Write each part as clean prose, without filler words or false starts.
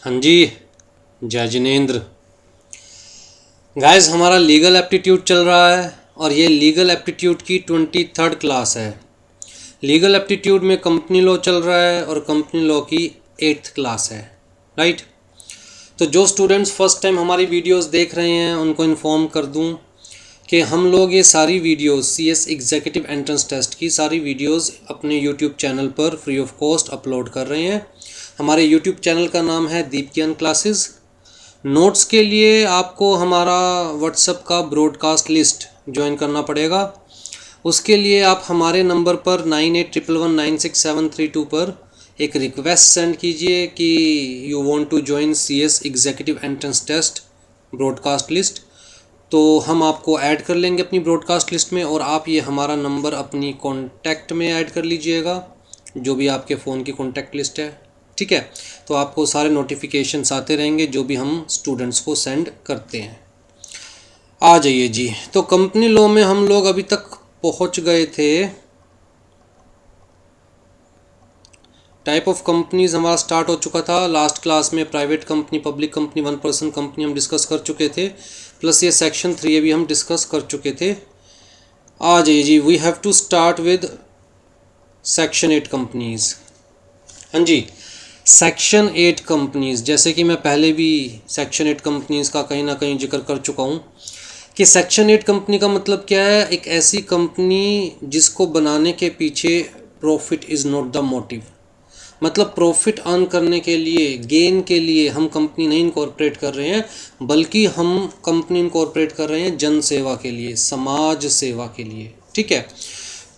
हाँ जी, जय जिनेंद्र। गाइस, हमारा लीगल एप्टीट्यूड चल रहा है और ये लीगल एप्टीट्यूड की 23rd क्लास है। लीगल एप्टीट्यूड में कंपनी लॉ चल रहा है और कंपनी लॉ की 8th क्लास है, राइट। तो जो स्टूडेंट्स फर्स्ट टाइम हमारी वीडियोस देख रहे हैं उनको इन्फॉर्म कर दूं कि हम लोग ये सारी videos CS executive entrance test की सारी वीडियोस अपने यूट्यूब चैनल पर फ्री ऑफ कॉस्ट अपलोड कर रहे हैं। हमारे यूट्यूब चैनल का नाम है दीपकियान क्लासेस। नोट्स के लिए आपको हमारा व्हाट्सएप का ब्रॉडकास्ट लिस्ट ज्वाइन करना पड़ेगा। उसके लिए आप हमारे नंबर पर 9811196732 पर एक रिक्वेस्ट सेंड कीजिए कि you want to join CS executive entrance test broadcast list. तो हम आपको ऐड कर लेंगे अपनी ब्रॉडकास्ट लिस्ट में और आप ये हमारा नंबर अपनी कॉन्टैक्ट में ऐड कर लीजिएगा, जो भी आपके फ़ोन की कॉन्टैक्ट लिस्ट है, ठीक है। तो आपको सारे नोटिफिकेशंस आते रहेंगे जो भी हम स्टूडेंट्स को सेंड करते हैं। आ जाइए जी। तो कंपनी लॉ में हम लोग अभी तक पहुंच गए थे। टाइप ऑफ कंपनीज हमारा स्टार्ट हो चुका था लास्ट क्लास में। Private company, public company, 1 person company हम डिस्कस कर चुके थे, प्लस ये सेक्शन 3 भी हम डिस्कस कर चुके थे। आ जाइए जी। We have to start with section 8 companies. हाँ जी, सेक्शन 8 कंपनीज़, जैसे कि मैं पहले भी सेक्शन 8 कंपनीज़ का कहीं ना कहीं जिक्र कर चुका हूँ कि सेक्शन 8 कंपनी का मतलब क्या है। एक ऐसी कंपनी जिसको बनाने के पीछे profit is not the motive. मतलब प्रॉफिट अर्न करने के लिए, गेन के लिए हम कंपनी नहीं इनकॉर्पोरेट कर रहे हैं, बल्कि हम कंपनी इनकॉर्पोरेट कर रहे हैं जन सेवा के लिए, समाज सेवा के लिए, ठीक है।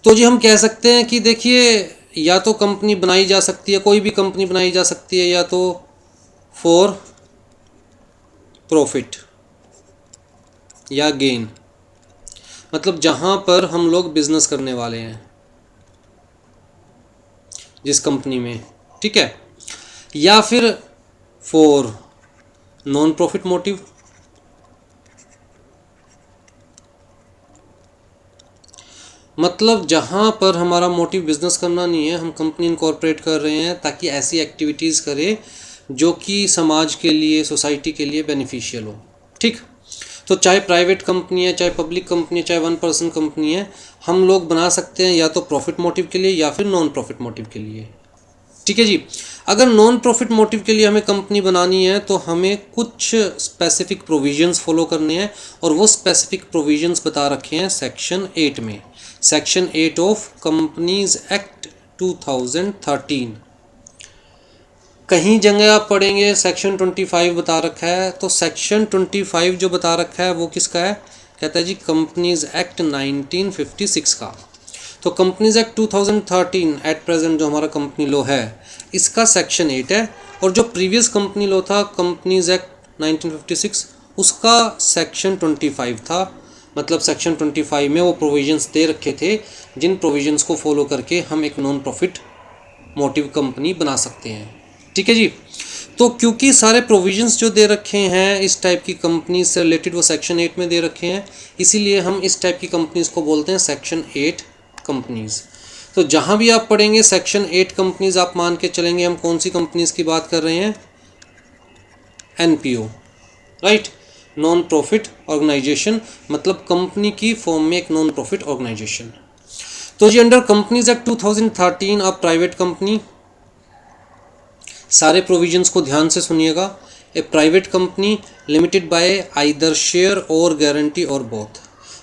तो जी हम कह सकते हैं कि देखिए, या तो कंपनी बनाई जा सकती है, कोई भी कंपनी बनाई जा सकती है, या तो फॉर प्रॉफिट या गेन, मतलब जहां पर हम लोग बिजनेस करने वाले हैं जिस कंपनी में, ठीक है। या फिर फॉर नॉन प्रॉफिट मोटिव, मतलब जहां पर हमारा मोटिव बिजनेस करना नहीं है, हम कंपनी इनकॉर्पोरेट कर रहे हैं ताकि ऐसी एक्टिविटीज़ करें जो कि समाज के लिए, सोसाइटी के लिए बेनिफिशियल हो, ठीक। तो चाहे प्राइवेट कंपनी है, चाहे पब्लिक कंपनी है, चाहे 1 पर्सन कंपनी है, हम लोग बना सकते हैं या तो प्रॉफिट मोटिव के लिए या फिर नॉन प्रॉफिट मोटिव के लिए, ठीक है जी। अगर नॉन प्रॉफिट मोटिव के लिए हमें कंपनी बनानी है तो हमें कुछ स्पेसिफिक प्रोविजंस फॉलो करने हैं और वो स्पेसिफिक प्रोविजंस बता रखे हैं सेक्शन 8 में। Section 8 of companies act 2013। कहीं जगह आप पढ़ेंगे सेक्शन 25 बता रखा है, तो सेक्शन 25 जो बता रखा है वो किसका है? कहता है जी कंपनीज एक्ट 1956 का। तो कंपनीज एक्ट 2013 एट प्रेजेंट जो हमारा कंपनी लॉ है, इसका सेक्शन 8 है। और जो प्रीवियस कंपनी लॉ था कंपनीज एक्ट 1956, उसका सेक्शन 25 था। मतलब सेक्शन 25 में वो प्रोविजंस दे रखे थे जिन प्रोविजंस को फॉलो करके हम एक नॉन प्रॉफिट मोटिव कंपनी बना सकते हैं, ठीक है जी। तो क्योंकि सारे प्रोविजंस जो दे रखे हैं इस टाइप की कंपनी से रिलेटेड वो सेक्शन 8 में दे रखे हैं, इसीलिए हम इस टाइप की कंपनीज को बोलते हैं सेक्शन 8 कंपनीज। तो जहां भी आप पढ़ेंगे सेक्शन 8 कंपनीज, आप मान के चलेंगे हम कौन सी कंपनीज की बात कर रहे हैं? NPO, right, non profit organisation, मतलब कंपनी की फॉर्म में एक नॉन प्रॉफिट ऑर्गेनाइजेशन। तो जी अंडर कंपनीज एक्ट 2013 आप प्राइवेट कंपनी, सारे प्रोविजंस को ध्यान से सुनिएगा। A private company limited by either share और गारंटी और बोथ।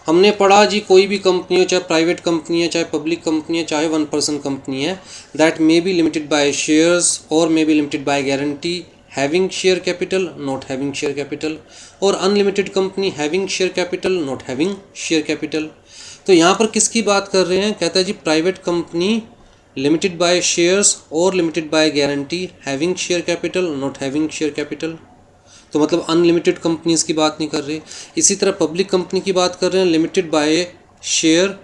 हमने पढ़ा जी कोई भी कंपनी हो, चाहे प्राइवेट कंपनी है, चाहे पब्लिक कंपनी है, चाहे 1 पर्सन कंपनी है, that may be limited by shares और may be limited by guarantee, having share capital, not having share capital, और unlimited company having share capital, not having share capital. तो यहाँ पर किसकी बात कर रहे हैं? कहता है जी private company limited by shares और limited by guarantee, having share capital, not having share capital. तो मतलब अनलिमिटेड कंपनीज की बात नहीं कर रहे। इसी तरह पब्लिक कंपनी की बात कर रहे हैं, लिमिटेड बाय शेयर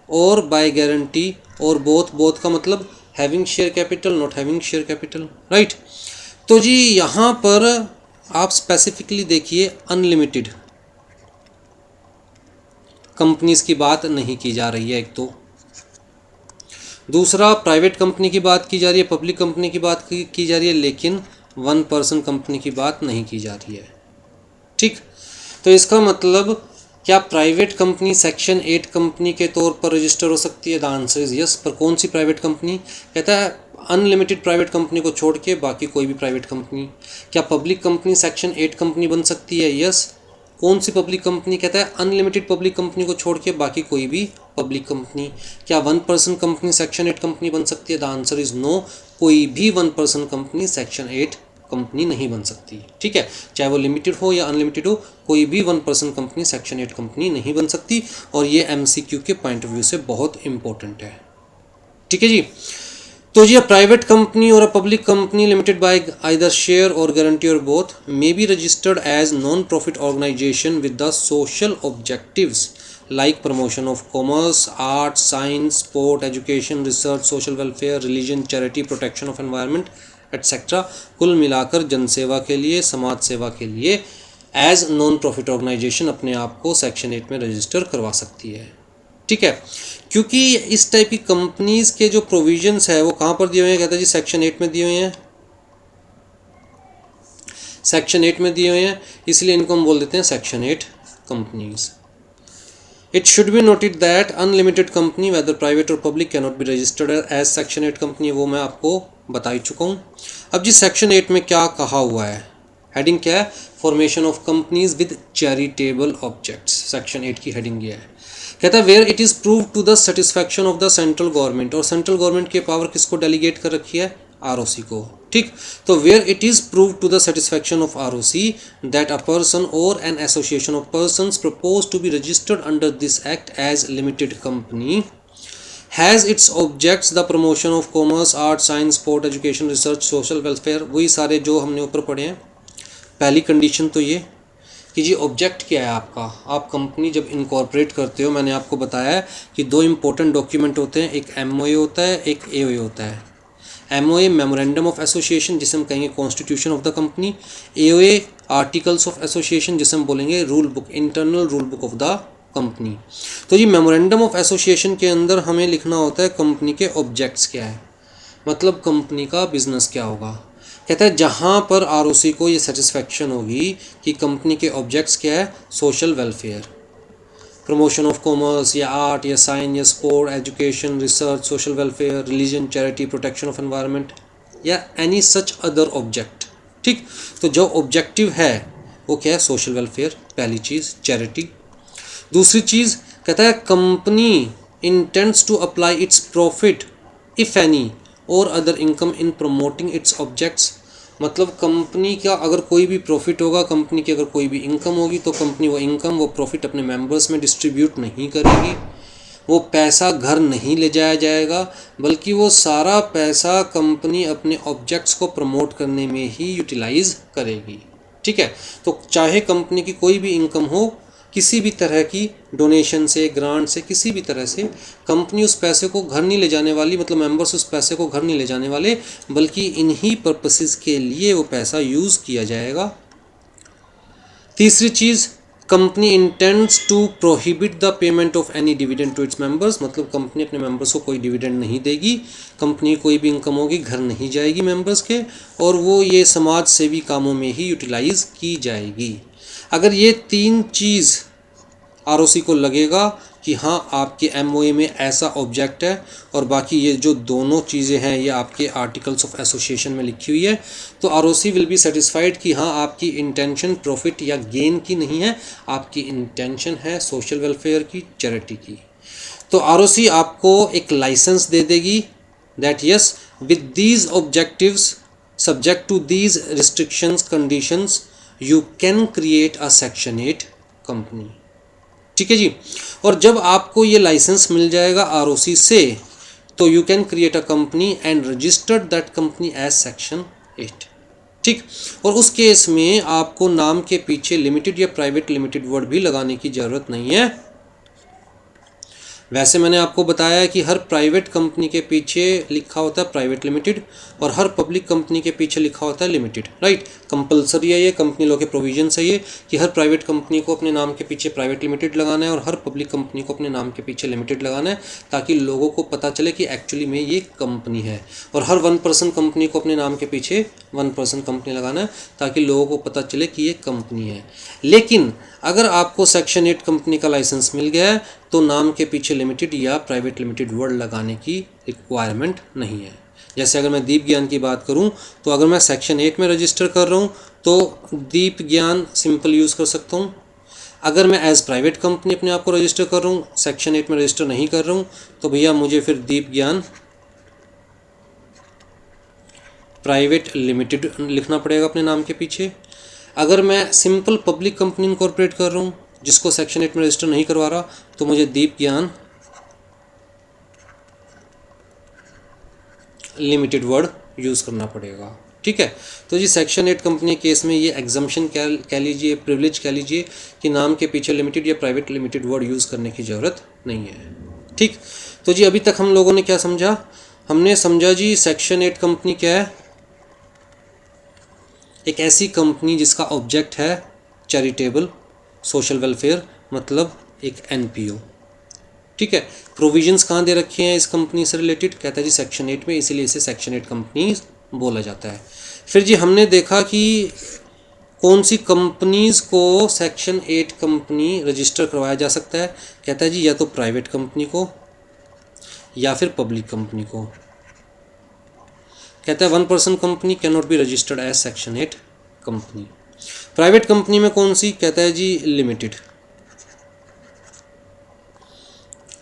और बाय गारंटी और बोथ। बोथ का मतलब having share capital, not having share capital, right. तो जी यहाँ पर आप स्पेसिफिकली देखिए अनलिमिटेड कंपनीज की बात नहीं की जा रही है, एक तो। दूसरा प्राइवेट कंपनी की बात की जा रही है, पब्लिक कंपनी की बात की जा रही है, लेकिन वन पर्सन कंपनी की बात नहीं की जा रही है। ठीक, तो इसका मतलब क्या प्राइवेट कंपनी सेक्शन 8 कंपनी के तौर पर रजिस्टर हो सकती है? The answer is yes. पर कौन सी प्राइवेट कंपनी? कहता है अनलिमिटेड प्राइवेट कंपनी को छोड़ के बाकी कोई भी प्राइवेट कंपनी। क्या पब्लिक कंपनी सेक्शन 8 कंपनी बन सकती है? यस। कौन सी पब्लिक कंपनी? कहता है अनलिमिटेड पब्लिक कंपनी को छोड़ के बाकी कोई भी पब्लिक कंपनी। क्या one person company section 8 company बन सकती है? The answer is no. कोई भी one person company section 8 company नहीं बन सकती। ठीक है, चाहे वो लिमिटेड हो या अनलिमिटेड हो, कोई भी one person company section 8 company नहीं बन सकती। और ये एमसीक्यू के पॉइंट ऑफ व्यू से बहुत इंपॉर्टेंट है। ठीक है जी। तो जी, प्राइवेट कंपनी और a public company limited by either share और गारंटी और both may be registered as non profit organisation with the social objectives like promotion of commerce, art, science, sport, education, research, social welfare, religion, charity, protection of environment, etc. कुल मिलाकर जनसेवा के लिए, समाज सेवा के लिए एज नॉन प्रॉफिट ऑर्गेनाइजेशन अपने आप को सेक्शन 8 में रजिस्टर करवा सकती है। ठीक है, क्योंकि इस टाइप की कंपनीज के जो प्रोविजंस है वो कहाँ पर दिए हुए हैं? कहता है जी सेक्शन 8 में दिए हुए हैं, सेक्शन 8 में दिए हुए हैं, इसलिए इनको हम बोल देते हैं section 8 companies. It should be noted that unlimited company whether private or public cannot be registered as section 8 company, वो मैं आपको बता ही चुका हूँ। अब जी सेक्शन 8 में क्या कहा हुआ है? हेडिंग क्या है? Formation of companies with charitable objects. Section 8 की हेडिंग ये है। कहता है where it is prove to the satisfaction of the central government, और सेंट्रल गवर्नमेंट की पावर किसको डेलीगेट कर रखी है? आरओसी को। ठीक, तो where it is prove to the satisfaction of ROC that a person और an association of persons propose to be registered under this act as limited company has its objects the promotion of commerce, art, science, sport, education, research, social welfare, वही सारे जो हमने ऊपर पढ़े हैं। पहली condition तो ये कि जी ऑब्जेक्ट क्या है आपका। आप कंपनी जब इनकॉर्पोरेट करते हो, मैंने आपको बताया है कि दो इंपॉर्टेंट डॉक्यूमेंट होते हैं, एक एमओए होता है, एक एओए होता है। एमओए मेमोरेंडम ऑफ एसोसिएशन जिसे हम कहेंगे constitution of the company, AOA articles of association जिसे हम बोलेंगे rule book, internal rule book of the company. तो जी मेमोरेंडम ऑफ एसोसिएशन के अंदर हमें लिखना होता है कंपनी के ऑब्जेक्ट्स क्या है, मतलब कंपनी का बिजनेस क्या होगा। कहता है जहाँ पर आरओसी को ये सेटिस्फैक्शन होगी कि कंपनी के ऑब्जेक्ट्स क्या है, social welfare, promotion of commerce या आर्ट या साइंस या sport, education, research, social welfare, religion, charity, protection of environment या एनी सच अदर ऑब्जेक्ट। ठीक, तो जो ऑब्जेक्टिव है वो क्या है? सोशल वेलफेयर, पहली चीज़, चैरिटी। दूसरी चीज़ कहता है company intends to apply its profit if any और other income in promoting its objects, मतलब कंपनी का अगर कोई भी प्रॉफिट होगा, कंपनी की अगर कोई भी इनकम होगी तो कंपनी वो इनकम, वो प्रॉफिट अपने मेंबर्स में डिस्ट्रीब्यूट नहीं करेगी, वो पैसा घर नहीं ले जाया जाएगा, बल्कि वो सारा पैसा कंपनी अपने ऑब्जेक्ट्स को प्रमोट करने में ही यूटिलाइज करेगी। ठीक है, तो चाहे कंपनी की कोई भी इनकम हो, किसी भी तरह की डोनेशन से, ग्रांट से, किसी भी तरह से, कंपनी उस पैसे को घर नहीं ले जाने वाली, मतलब मेंबर्स उस पैसे को घर नहीं ले जाने वाले, बल्कि इन्हीं पर्पसेस के लिए वो पैसा यूज़ किया जाएगा। तीसरी चीज़, company intends to prohibit the payment of any dividend to its members, मतलब कंपनी अपने मेंबर्स को कोई डिविडेंड नहीं देगी, कंपनी कोई भी इनकम होगी घर नहीं जाएगी मेंबर्स के, और वो ये समाज सेवी कामों में ही यूटिलाइज की जाएगी। अगर ये तीन चीज़ आरओसी को लगेगा कि हाँ आपके एमओए में ऐसा ऑब्जेक्ट है, और बाकी ये जो दोनों चीज़ें हैं ये आपके आर्टिकल्स ऑफ एसोसिएशन में लिखी हुई है, तो आरओसी विल बी सेटिस्फाइड कि हाँ आपकी इंटेंशन प्रॉफिट या गेन की नहीं है, आपकी इंटेंशन है सोशल वेलफेयर की, चैरिटी की। तो आरओसी आपको एक लाइसेंस दे देगी that yes with these objectives subject to these restrictions conditions you can create a section 8 company. ठीक है जी, और जब आपको ये लाइसेंस मिल जाएगा आरओसी से, तो you can create a company and registered that company as section 8। ठीक, और उस केस में आपको नाम के पीछे लिमिटेड या प्राइवेट लिमिटेड वर्ड भी लगाने की ज़रूरत नहीं है। वैसे मैंने आपको बताया कि हर प्राइवेट कंपनी के पीछे लिखा होता है प्राइवेट लिमिटेड और हर पब्लिक कंपनी के पीछे लिखा होता है लिमिटेड, राइट। कंपलसरी है ये, कंपनी लॉ के प्रोविजन है ये कि हर प्राइवेट कंपनी को अपने नाम के पीछे प्राइवेट लिमिटेड लगाना है और हर पब्लिक कंपनी को अपने नाम के पीछे लिमिटेड लगाना है, ताकि लोगों को पता चले कि एक्चुअली में ये कंपनी है। और हर 1% कंपनी को अपने नाम के पीछे 1% कंपनी लगाना है, ताकि लोगों को पता चले कि ये कंपनी है। लेकिन अगर आपको सेक्शन 8 कंपनी का लाइसेंस मिल गया है तो नाम के पीछे लिमिटेड या प्राइवेट लिमिटेड वर्ड लगाने की रिक्वायरमेंट नहीं है। जैसे अगर मैं दीप ज्ञान की बात करूं तो अगर मैं सेक्शन 8 में रजिस्टर कर रहा हूं तो दीप ज्ञान सिंपल यूज़ कर सकता हूं। अगर मैं एज प्राइवेट कंपनी अपने आप को रजिस्टर कर रहा हूं, सेक्शन 8 में रजिस्टर नहीं कर रहा हूं, तो भैया मुझे फिर दीप ज्ञान प्राइवेट लिमिटेड लिखना पड़ेगा अपने नाम के पीछे। अगर मैं सिंपल पब्लिक कंपनी इनकॉर्पोरेट कर रहा हूँ जिसको सेक्शन 8 में रजिस्टर नहीं करवा रहा, तो मुझे दीप ज्ञान लिमिटेड वर्ड यूज़ करना पड़ेगा, ठीक है। तो जी सेक्शन 8 कंपनी केस में ये एग्जम्पशन कह लीजिए, प्रिविलेज कह लीजिए कि नाम के पीछे लिमिटेड या प्राइवेट लिमिटेड वर्ड यूज़ करने की ज़रूरत नहीं है, ठीक। तो जी अभी तक हम लोगों ने क्या समझा? हमने समझा जी सेक्शन 8 कंपनी क्या है, एक ऐसी कंपनी जिसका ऑब्जेक्ट है चैरिटेबल सोशल वेलफेयर, मतलब एक एनपीओ, ठीक है। प्रोविजंस कहाँ दे रखे हैं इस कंपनी से रिलेटेड? कहता है जी सेक्शन 8 में, इसीलिए इसे सेक्शन 8 कंपनी बोला जाता है। फिर जी हमने देखा कि कौन सी कंपनीज को सेक्शन 8 कंपनी रजिस्टर करवाया जा सकता है। कहता है जी या तो प्राइवेट कंपनी को या फिर पब्लिक कंपनी को। कहता है 1% company can not be registered as section 8 company. Private company में कौन सी? कहता है जी limited.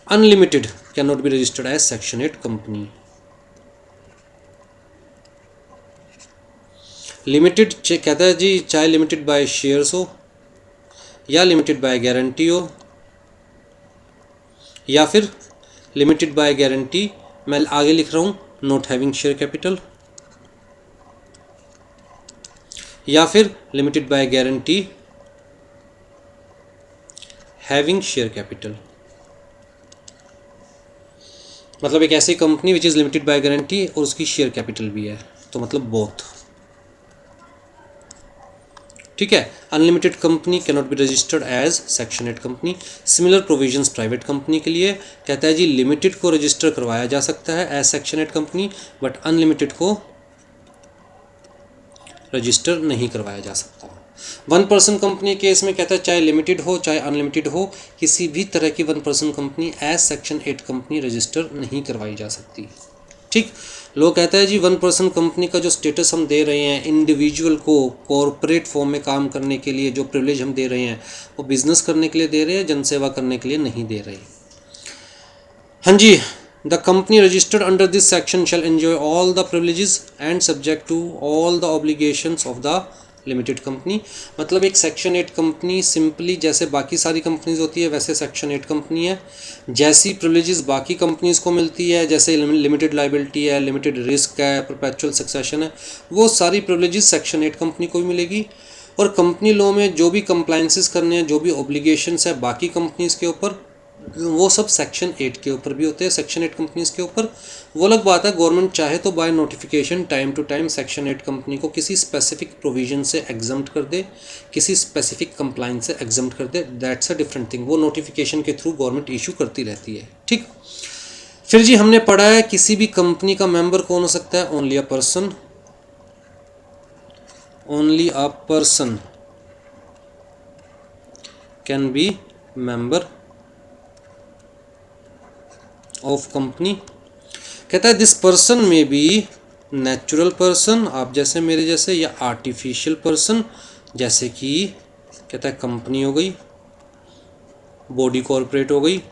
Unlimited can not be registered as section 8 company. Limited कहता है जी चाहे लिमिटेड बाय शेयर्स हो या लिमिटेड बाय गारंटी हो या फिर लिमिटेड बाय गारंटी, मैं आगे लिख रहा हूँ नॉट हैविंग शेयर कैपिटल, या फिर limited by guarantee having share capital. मतलब एक ऐसी company which is limited by guarantee और उसकी शेयर कैपिटल भी है, तो मतलब बोथ, ठीक है। Unlimited company can not be registered as section 8 company. Similar provisions private company के लिए। कहता है जी लिमिटेड को रजिस्टर करवाया जा सकता है as section 8 company, but unlimited को रजिस्टर नहीं करवाया जा सकता। 1% कंपनी केस में कहता है चाहे लिमिटेड हो चाहे अनलिमिटेड हो, किसी भी तरह की 1% company as section 8 company register नहीं करवाई जा सकती, ठीक। लोग कहता है जी 1% कंपनी का जो स्टेटस हम दे रहे हैं इंडिविजुअल को कॉरपोरेट फॉर्म में काम करने के लिए, जो प्रिविलेज हम दे रहे हैं वो बिजनेस करने के लिए दे रहे हैं, जनसेवा करने के लिए नहीं दे रहे। हाँ जी, the company registered under this section shall enjoy all the privileges and subject to all the obligations of the limited company. मतलब एक सेक्शन 8 कंपनी सिंपली जैसे बाकी सारी कंपनीज होती है वैसे सेक्शन 8 कंपनी है। जैसी प्रिविलेजेस बाकी कंपनीज को मिलती है, जैसे लिमिटेड लाइबिलिटी है, लिमिटेड रिस्क है, परपेचुअल सक्सेशन है, वो सारी प्रिविलेजेस सेक्शन 8 कंपनी को भी मिलेगी। और कंपनी लॉ में जो भी कंप्लाइंसेस करने हैं, जो भी ऑब्लिगेशंस है बाकी कंपनीज के ऊपर, वो सब सेक्शन 8 के ऊपर भी होते हैं, सेक्शन 8 कंपनीज के ऊपर। वो अलग बात है, गवर्नमेंट चाहे तो by notification time to time section 8 company को किसी स्पेसिफिक प्रोविजन से एग्जम्प्ट कर दे, किसी स्पेसिफिक कंप्लाइंस से एग्जम्प्ट कर दे, दैट्स अ डिफरेंट थिंग। वो नोटिफिकेशन के थ्रू गवर्नमेंट इशू करती रहती है, ठीक। फिर जी हमने पढ़ा है किसी भी कंपनी का मेंबर कौन हो सकता है? Only a person, only a person can be member of company. कहता है दिस पर्सन में बी नेचुरल पर्सन, आप जैसे मेरे जैसे, या आर्टिफिशियल पर्सन, जैसे कि कहता है कंपनी हो गई, बॉडी कॉर्पोरेट हो गई।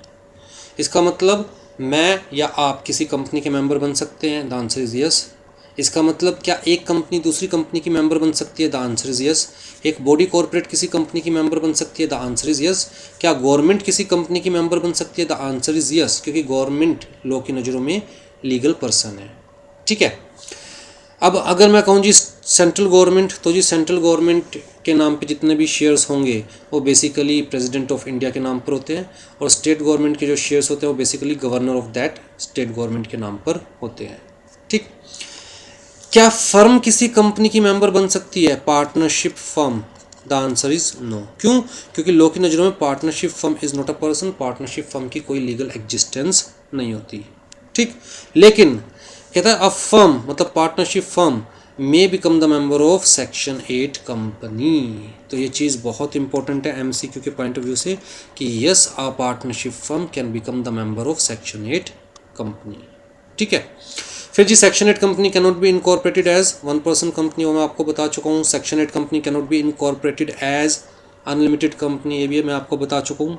इसका मतलब मैं या आप किसी कंपनी के मेंबर बन सकते हैं, द आंसर इज यस। इसका मतलब क्या एक कंपनी दूसरी कंपनी की मेंबर बन सकती है? The answer is yes. एक बॉडी कॉर्पोरेट किसी कंपनी की मेंबर बन सकती है? The answer is yes. क्या गवर्नमेंट किसी कंपनी की मेंबर बन सकती है? द आंसर इज यस, क्योंकि गवर्नमेंट लॉ की नज़रों में लीगल पर्सन है, ठीक है। अब अगर मैं कहूँ जी सेंट्रल गवर्नमेंट, तो जी सेंट्रल गवर्नमेंट के नाम पे जितने भी शेयर्स होंगे वो बेसिकली प्रेसिडेंट ऑफ इंडिया के नाम पर होते हैं, और स्टेट गवर्नमेंट के जो शेयर्स होते हैं वो basically governor of that state government के नाम पर होते हैं। ठीक, क्या फर्म किसी कंपनी की मेंबर बन सकती है? Partnership firm, the answer is no. क्यों? क्योंकि लॉ की नज़रों में partnership firm is not a person, partnership firm की कोई लीगल एग्जिस्टेंस नहीं होती। ठीक, लेकिन कहता है अ फर्म मतलब partnership firm may become the member of section 8 company. तो ये चीज़ बहुत इंपॉर्टेंट है एमसीक्यू के पॉइंट ऑफ व्यू से कि yes a partnership firm can become the member of section 8 company. ठीक है, फिर जी section 8 company can not be incorporated as one person company, वो मैं आपको बता चुका हूँ। Section 8 company can not be incorporated as unlimited company, ये भी मैं आपको बता चुका हूँ।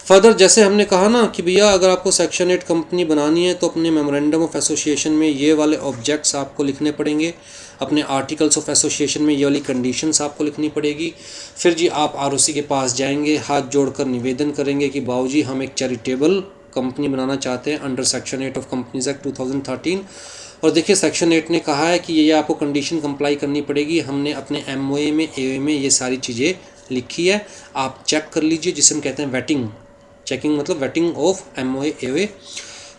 फर्दर जैसे हमने कहा ना कि भैया अगर आपको सेक्शन 8 कंपनी बनानी है तो अपने मेमोरेंडम ऑफ एसोसिएशन में ये वाले ऑब्जेक्ट्स आपको लिखने पड़ेंगे, अपने आर्टिकल्स ऑफ एसोसिएशन में ये वाली कंडीशंस आपको लिखनी पड़ेगी। फिर जी आप आरओसी के पास जाएंगे, हाथ जोड़कर निवेदन करेंगे कि बाबूजी हम एक चैरिटेबल कंपनी बनाना चाहते हैं under section 8 of companies act 2013। और देखिए सेक्शन 8 ने कहा है कि ये आपको कंडीशन कंप्लाई करनी पड़ेगी। हमने अपने एमओए में एओए में ये सारी चीज़ें लिखी है, आप चेक कर लीजिए, जिसे हम कहते हैं वेटिंग, चेकिंग मतलब वेटिंग ऑफ एमओए एओए।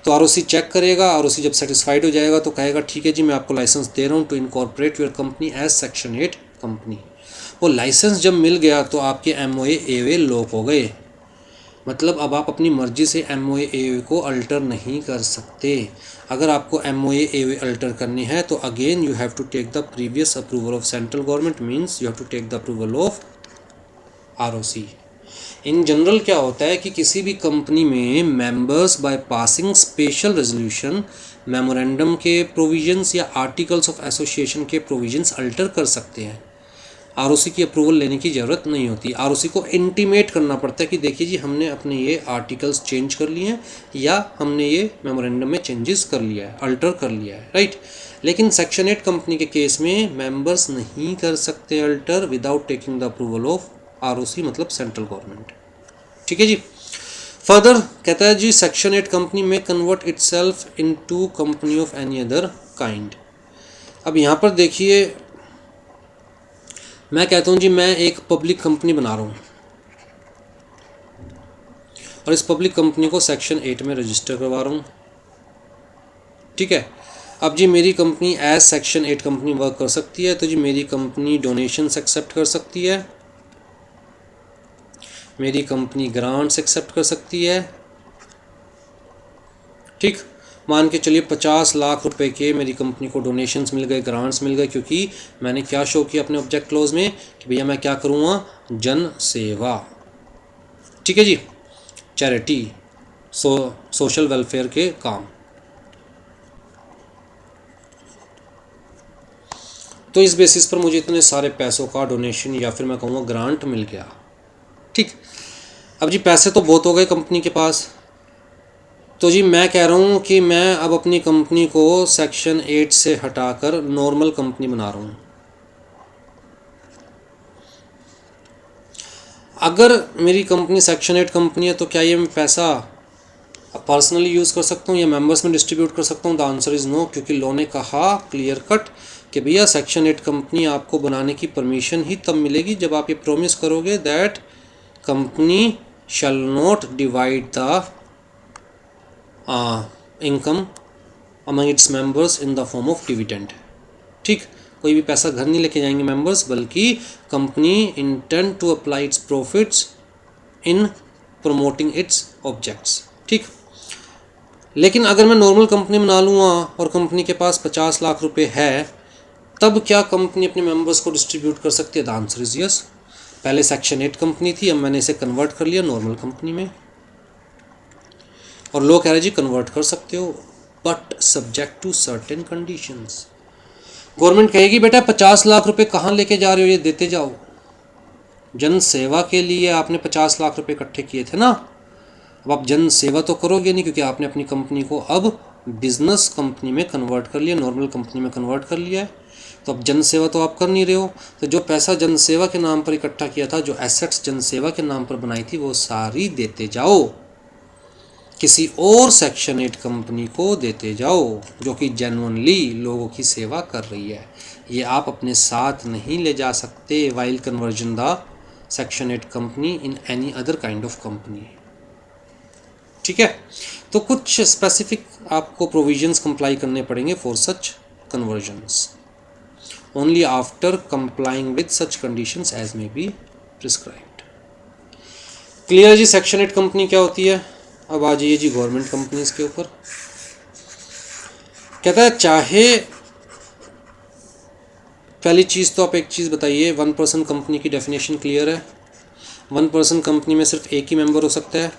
तो आरओसी चेक करेगा, आरओसी जब सेटिस्फाइड हो जाएगा तो कहेगा ठीक है जी मैं आपको लाइसेंस दे रहा हूँ to incorporate your company as section 8 company. वो लाइसेंस जब मिल गया तो आपके एमओए एओए लॉक हो गए, मतलब अब आप अपनी मर्जी से एमओए एओए को अल्टर नहीं कर सकते। अगर आपको एमओए एओए अल्टर करनी है तो again you have to take the previous approval of central government, means you have to take the approval of ROC. In general क्या होता है कि किसी भी कंपनी में members by passing special resolution memorandum के प्रोविजंस या आर्टिकल्स ऑफ एसोसिएशन के प्रोविजंस अल्टर कर सकते हैं। आरओसी की अप्रूवल लेने की ज़रूरत नहीं होती। आरओसी को इंटीमेट करना पड़ता है कि देखिए जी हमने अपने ये आर्टिकल्स चेंज कर लिए हैं या हमने ये मेमोरेंडम में चेंजेस कर लिया है, अल्टर कर लिया है, राइट। लेकिन सेक्शन 8 कंपनी के केस में मेंबर्स नहीं कर सकते alter without taking the approval of ROC मतलब सेंट्रल गवर्नमेंट। ठीक है जी। फर्दर कहता है जी सेक्शन 8 कंपनी में convert itself into company of any other kind. अब यहाँ पर देखिए मैं कहता हूँ जी मैं एक पब्लिक कंपनी बना रहा हूँ और इस पब्लिक कंपनी को सेक्शन 8 में रजिस्टर करवा रहा हूँ। ठीक है, अब जी मेरी company as section 8 company work कर सकती है। तो जी मेरी कंपनी डोनेशंस एक्सेप्ट कर सकती है, मेरी कंपनी ग्रांट्स एक्सेप्ट कर सकती है। ठीक, मान के चलिए 50 लाख रुपए के मेरी कंपनी को डोनेशंस मिल गए, ग्रांट्स मिल गए, क्योंकि मैंने क्या शो किया अपने ऑब्जेक्ट क्लोज में कि भैया मैं क्या करूँगा, जन सेवा। ठीक है जी, चैरिटी, सोशल वेलफेयर के काम। तो इस बेसिस पर मुझे इतने सारे पैसों का डोनेशन या फिर मैं कहूँगा ग्रांट मिल गया। ठीक, अब जी पैसे तो बहुत हो गए कंपनी के पास, तो जी मैं कह रहा हूँ कि मैं अब अपनी कंपनी को सेक्शन 8 से हटाकर नॉर्मल कंपनी बना रहा हूँ। अगर मेरी कंपनी सेक्शन 8 कंपनी है तो क्या ये मैं पैसा पर्सनली यूज़ कर सकता हूँ या मेंबर्स में डिस्ट्रीब्यूट कर सकता हूँ? द आंसर इज़ नो, क्योंकि लॉ ने कहा क्लियर कट कि भैया सेक्शन 8 कंपनी आपको बनाने की परमिशन ही तब मिलेगी जब आप ये प्रॉमिस करोगे that company shall not divide the income among its members in the form of dividend. ठीक, कोई भी पैसा घर नहीं लेके जाएंगे मेंबर्स, बल्कि company intend to apply its profits in promoting its objects. ठीक, लेकिन अगर मैं नॉर्मल कंपनी बना लूँगा और कंपनी के पास 50 लाख रुपए है, तब क्या कंपनी अपने मेंबर्स को डिस्ट्रीब्यूट कर सकती है? The answer is yes. पहले सेक्शन 8 कंपनी थी, अब मैंने इसे कन्वर्ट कर लिया नॉर्मल कंपनी में, और लोग कह रहे जी कन्वर्ट कर सकते हो but subject to certain conditions. Government कहेगी बेटा 50 लाख रुपए कहाँ लेके जा रहे हो, ये देते जाओ, जन सेवा के लिए आपने 50 लाख रुपए इकट्ठे किए थे ना, अब आप जन सेवा तो करोगे नहीं, क्योंकि आपने अपनी कंपनी को अब बिजनेस कंपनी में कन्वर्ट कर लिया, नॉर्मल कंपनी में कन्वर्ट कर लिया है, तो अब जन सेवा तो आप कर नहीं रहे हो। तो जो पैसा जन सेवा के नाम पर इकट्ठा किया था, जो एसेट्स जन सेवा के नाम पर बनाई थी, वो सारी देते जाओ। किसी और सेक्शन 8 कंपनी को देते जाओ जो कि जेन्युइनली लोगों की सेवा कर रही है। ये आप अपने साथ नहीं ले जा सकते while conversion the section 8 company in any other kind of company. ठीक है, तो कुछ स्पेसिफिक आपको प्रोविजंस कंप्लाई करने पड़ेंगे for such conversions only after complying with such conditions as may be prescribed. Clear जी, सेक्शन 8 कंपनी क्या होती है। अब आ जाइए जी गवर्नमेंट कंपनीज के ऊपर। कहता है चाहे पहली चीज़ तो आप एक चीज़ बताइए, 1 पर्सन कंपनी की डेफिनेशन क्लियर है। 1 पर्सन कंपनी में सिर्फ एक ही मेंबर हो सकता है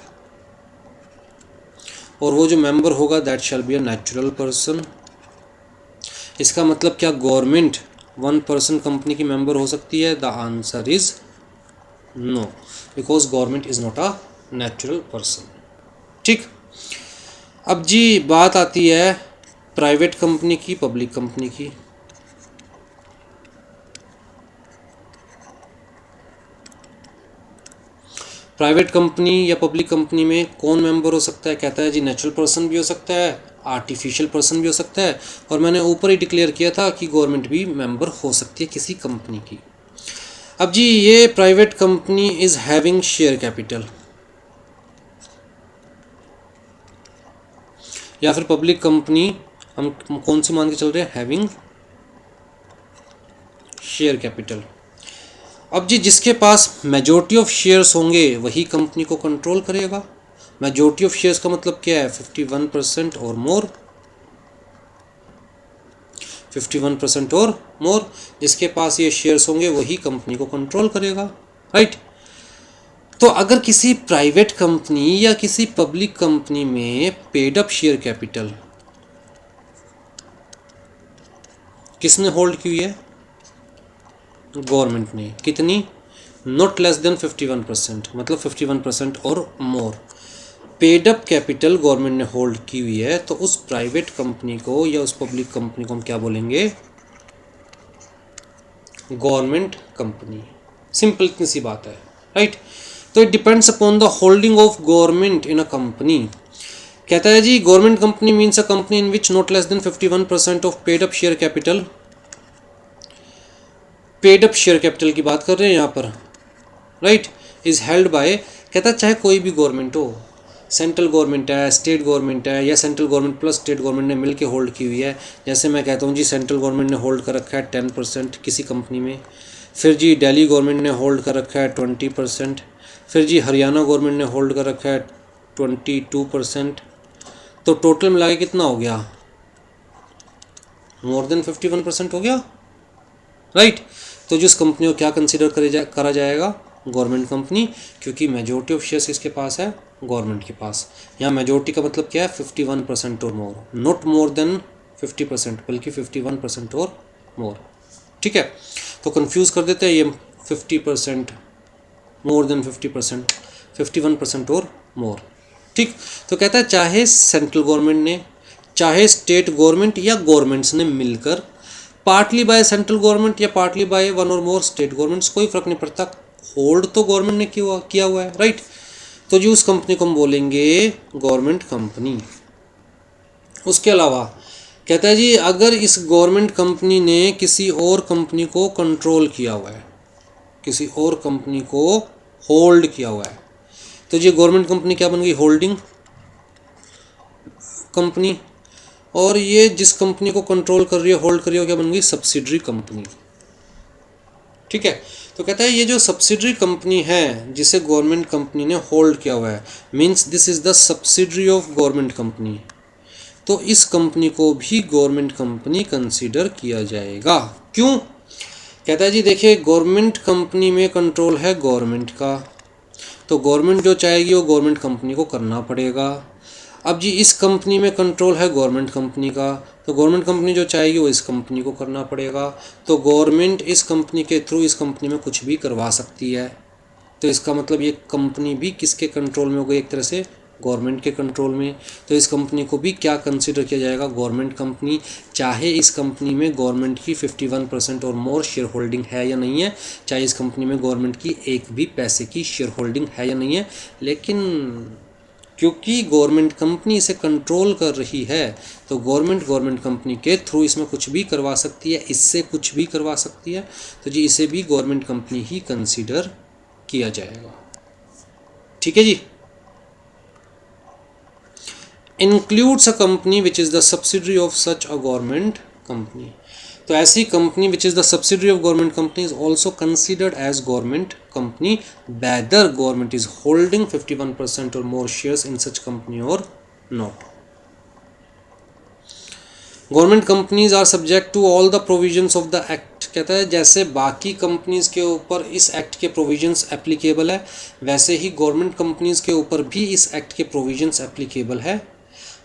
और वो जो मेंबर होगा that shall be a natural person. इसका मतलब क्या गवर्नमेंट 1 पर्सन कंपनी की मेंबर हो सकती है? The answer is no, because government is not a natural person. ठीक, अब जी बात आती है प्राइवेट कंपनी की, पब्लिक कंपनी की। प्राइवेट कंपनी या पब्लिक कंपनी में कौन मेंबर हो सकता है? कहता है जी नेचुरल पर्सन भी हो सकता है, आर्टिफिशियल पर्सन भी हो सकता है, और मैंने ऊपर ही डिक्लेयर किया था कि गवर्नमेंट भी मेंबर हो सकती है किसी कंपनी की। अब जी ये private company is having share capital, या फिर पब्लिक कंपनी हम कौन सी मान के चल रहे हैं? Having share capital. अब जी जिसके पास मेजॉरिटी ऑफ शेयर्स होंगे वही कंपनी को कंट्रोल करेगा। मेजॉरिटी ऑफ शेयर्स का मतलब क्या है? 51% और मोर। 51% और मोर, जिसके पास ये शेयर्स होंगे वही कंपनी को कंट्रोल करेगा, राइट। तो अगर किसी प्राइवेट कंपनी या किसी पब्लिक कंपनी में पेड अप शेयर कैपिटल किसने होल्ड की हुई है? गवर्नमेंट ने। कितनी? नॉट लेस देन 51%, मतलब 51% और मोर पेड अप कैपिटल गवर्नमेंट ने होल्ड की हुई है, तो उस प्राइवेट कंपनी को या उस पब्लिक कंपनी को हम क्या बोलेंगे? Government company. सिंपल, इतनी सी बात है, राइट। तो it depends upon the holding of government in a company. कहता है जी government company means a company in which not less than 51% of paid up share capital, paid up share capital की बात कर रहे हैं यहाँ पर, राइट, इज हेल्ड बाय। कहता है चाहे कोई भी गवर्नमेंट हो, सेंट्रल गवर्नमेंट है, स्टेट गवर्नमेंट है, या central government plus state government ने मिलकर होल्ड की हुई है। जैसे मैं कहता हूँ जी सेंट्रल गवर्नमेंट ने होल्ड कर रखा है 10% किसी कंपनी में, फिर जी दिल्ली गवर्नमेंट ने होल्ड कर रखा है 20%, फिर जी हरियाणा गवर्नमेंट ने होल्ड कर रखा है 22%, तो टोटल मिला के कितना हो गया? मोर देन 51% हो गया, राइट। तो जिस कंपनी को क्या कंसिडर करा जाएगा? गवर्नमेंट कंपनी, क्योंकि मेजॉरिटी ऑफ शेयर्स किसके पास है? गवर्नमेंट के पास। यहाँ मेजॉरिटी का मतलब क्या है? 51% और मोर, नॉट मोर देन 50%, बल्कि 51% और मोर। ठीक है, तो कंफ्यूज कर देते हैं ये 50%, मोर देन 50%, 51% और मोर। ठीक, तो कहता है चाहे सेंट्रल गवर्नमेंट ने, चाहे स्टेट गवर्नमेंट या गवर्नमेंट्स ने मिलकर, पार्टली बाय सेंट्रल गवर्नमेंट या पार्टली बाय 1 और मोर स्टेट गवर्नमेंट्स, कोई फर्क नहीं पड़ता, होल्ड तो गवर्नमेंट ने किया हुआ है, राइट। तो जी उस कंपनी को हम बोलेंगे गवर्नमेंट कंपनी। उसके अलावा कहता है जी अगर इस गवर्नमेंट कंपनी ने किसी और कंपनी को कंट्रोल किया हुआ है, किसी और कंपनी को होल्ड किया हुआ है, तो जी गवर्नमेंट कंपनी क्या बन गई? Holding company. और ये जिस कंपनी को कंट्रोल कर रही है, होल्ड कर रही है, क्या बन गई? Subsidiary company. ठीक है, तो कहता है ये जो सब्सिडरी कंपनी है जिसे गवर्नमेंट कंपनी ने होल्ड किया हुआ है, means this is the subsidiary of government company, तो इस कंपनी को भी गवर्नमेंट कंपनी कंसीडर किया जाएगा। क्यों? कहता है जी देखिए गवर्नमेंट कंपनी में कंट्रोल है गवर्नमेंट का, तो गवर्नमेंट जो चाहेगी वो गवर्नमेंट कंपनी को करना पड़ेगा। अब जी इस कंपनी में कंट्रोल है गवर्नमेंट कंपनी का, तो गवर्नमेंट कंपनी जो चाहेगी वो इस कंपनी को करना पड़ेगा। तो गवर्नमेंट इस कंपनी के थ्रू इस कंपनी में कुछ भी करवा सकती है, तो इसका मतलब ये कंपनी भी किसके कंट्रोल में हो गई? एक तरह से गवर्नमेंट के कंट्रोल में। तो इस कंपनी को भी क्या कंसिडर किया जाएगा? गवर्नमेंट कंपनी, चाहे इस कंपनी में गवर्नमेंट की 51% और मोर शेयर होल्डिंग है या नहीं है, चाहे इस कंपनी में गवर्नमेंट की एक भी पैसे की शेयर होल्डिंग है या नहीं है, लेकिन क्योंकि गवर्नमेंट कंपनी इसे कंट्रोल कर रही है तो गवर्नमेंट कंपनी के थ्रू इसमें कुछ भी करवा सकती है, इससे कुछ भी करवा सकती है, तो जी इसे भी गवर्नमेंट कंपनी ही कंसीडर किया जाएगा। ठीक है जी। Includes a company which is the subsidiary of such a government company. तो ऐसी company which is the subsidiary of government company is also considered as government company whether government is holding 51% और more shares in such company और not. Government companies are subject to all the provisions of the act. कहता है जैसे बाकी companies के ऊपर इस act के प्रोविजंस एप्लीकेबल है, वैसे ही गवर्नमेंट कंपनीज के ऊपर भी इस एक्ट के प्रोविजंस एप्लीकेबल है।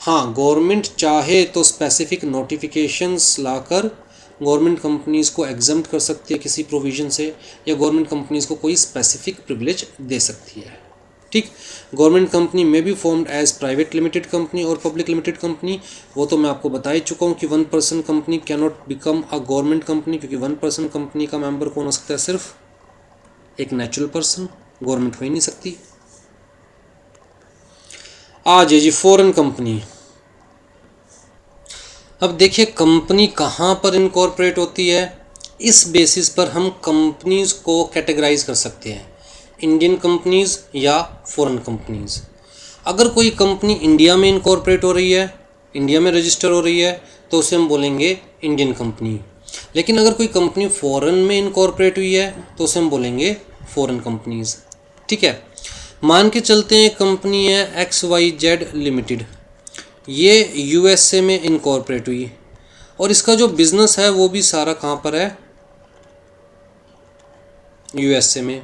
हाँ, गवर्नमेंट चाहे तो स्पेसिफिक नोटिफिकेशंस लाकर गवर्नमेंट कंपनीज़ को एग्जम्प्ट कर सकती है किसी प्रोविज़न से, या गवर्नमेंट कंपनीज़ को कोई स्पेसिफिक प्रिविलेज दे सकती है। ठीक, गवर्नमेंट कंपनी में भी formed as private limited company और पब्लिक लिमिटेड कंपनी। वो तो मैं आपको बता ही चुका हूँ कि 1% company can not become a government company, क्योंकि 1% कंपनी का मेंबर कौन हो सकता है? सिर्फ एक नेचुरल पर्सन, गवर्नमेंट हो ही नहीं सकती। आज है जी फॉरेन कंपनी। अब देखिए कंपनी कहाँ पर इनकॉर्पोरेट होती है, इस बेसिस पर हम कंपनीज़ को कैटेगराइज कर सकते हैं, इंडियन कंपनीज़ या फॉरेन कंपनीज़। अगर कोई कंपनी इंडिया में इनकॉर्पोरेट हो रही है, इंडिया में रजिस्टर हो रही है, तो उसे हम बोलेंगे इंडियन कंपनी। लेकिन अगर कोई कंपनी फॉरेन में इनकॉर्पोरेट हुई है तो उसे हम बोलेंगे फॉरेन कंपनीज़। ठीक है, मान के चलते हैं कंपनी है XYZ लिमिटेड, ये USA में इनकॉर्पोरेट हुई और इसका जो बिज़नेस है वो भी सारा कहाँ पर है? USA में।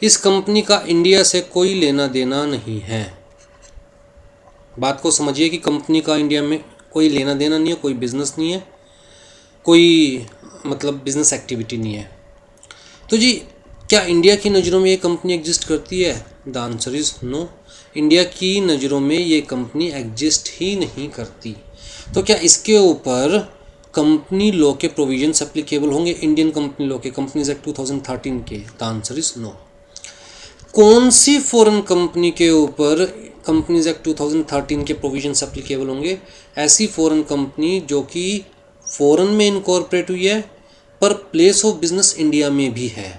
इस कंपनी का इंडिया से कोई लेना देना नहीं है। बात को समझिए कि कंपनी का इंडिया में कोई लेना देना नहीं है, कोई बिज़नेस नहीं है, कोई मतलब बिज़नेस एक्टिविटी नहीं है। तो जी क्या इंडिया की नज़रों में ये कंपनी एग्जिस्ट करती है? The answer is no. India की नज़रों में ये कंपनी एग्जिस्ट ही नहीं करती। तो क्या इसके ऊपर कंपनी लॉ के प्रोविजंस एप्लीकेबल होंगे, इंडियन कंपनी लॉ के, कंपनीज एक्ट 2013 के? The answer is no. कौन सी फॉरेन कंपनी के ऊपर कंपनीज एक्ट 2013 के प्रोविजंस एप्लीकेबल होंगे? ऐसी फॉरेन कंपनी जो कि फॉरेन में इनकॉर्पोरेट हुई है पर प्लेस ऑफ बिजनेस इंडिया में भी है,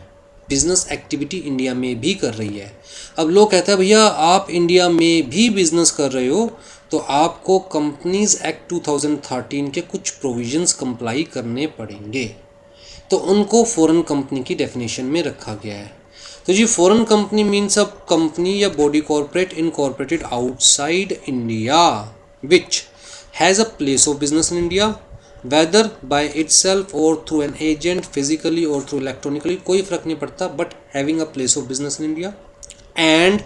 बिजनेस एक्टिविटी इंडिया में भी कर रही है। अब लोग कहते हैं भैया आप इंडिया में भी बिजनेस कर रहे हो तो आपको कंपनीज एक्ट 2013 के कुछ प्रोविजंस कंप्लाई करने पड़ेंगे, तो उनको फॉरेन कंपनी की डेफिनेशन में रखा गया है। तो जी foreign company means a company या body corporate incorporated outside India which has a place of business in India whether by itself और थ्रू एन एजेंट फिजिकली और थ्रू इलेक्ट्रॉनिकली, कोई फर्क नहीं पड़ता, but having a place of business in India and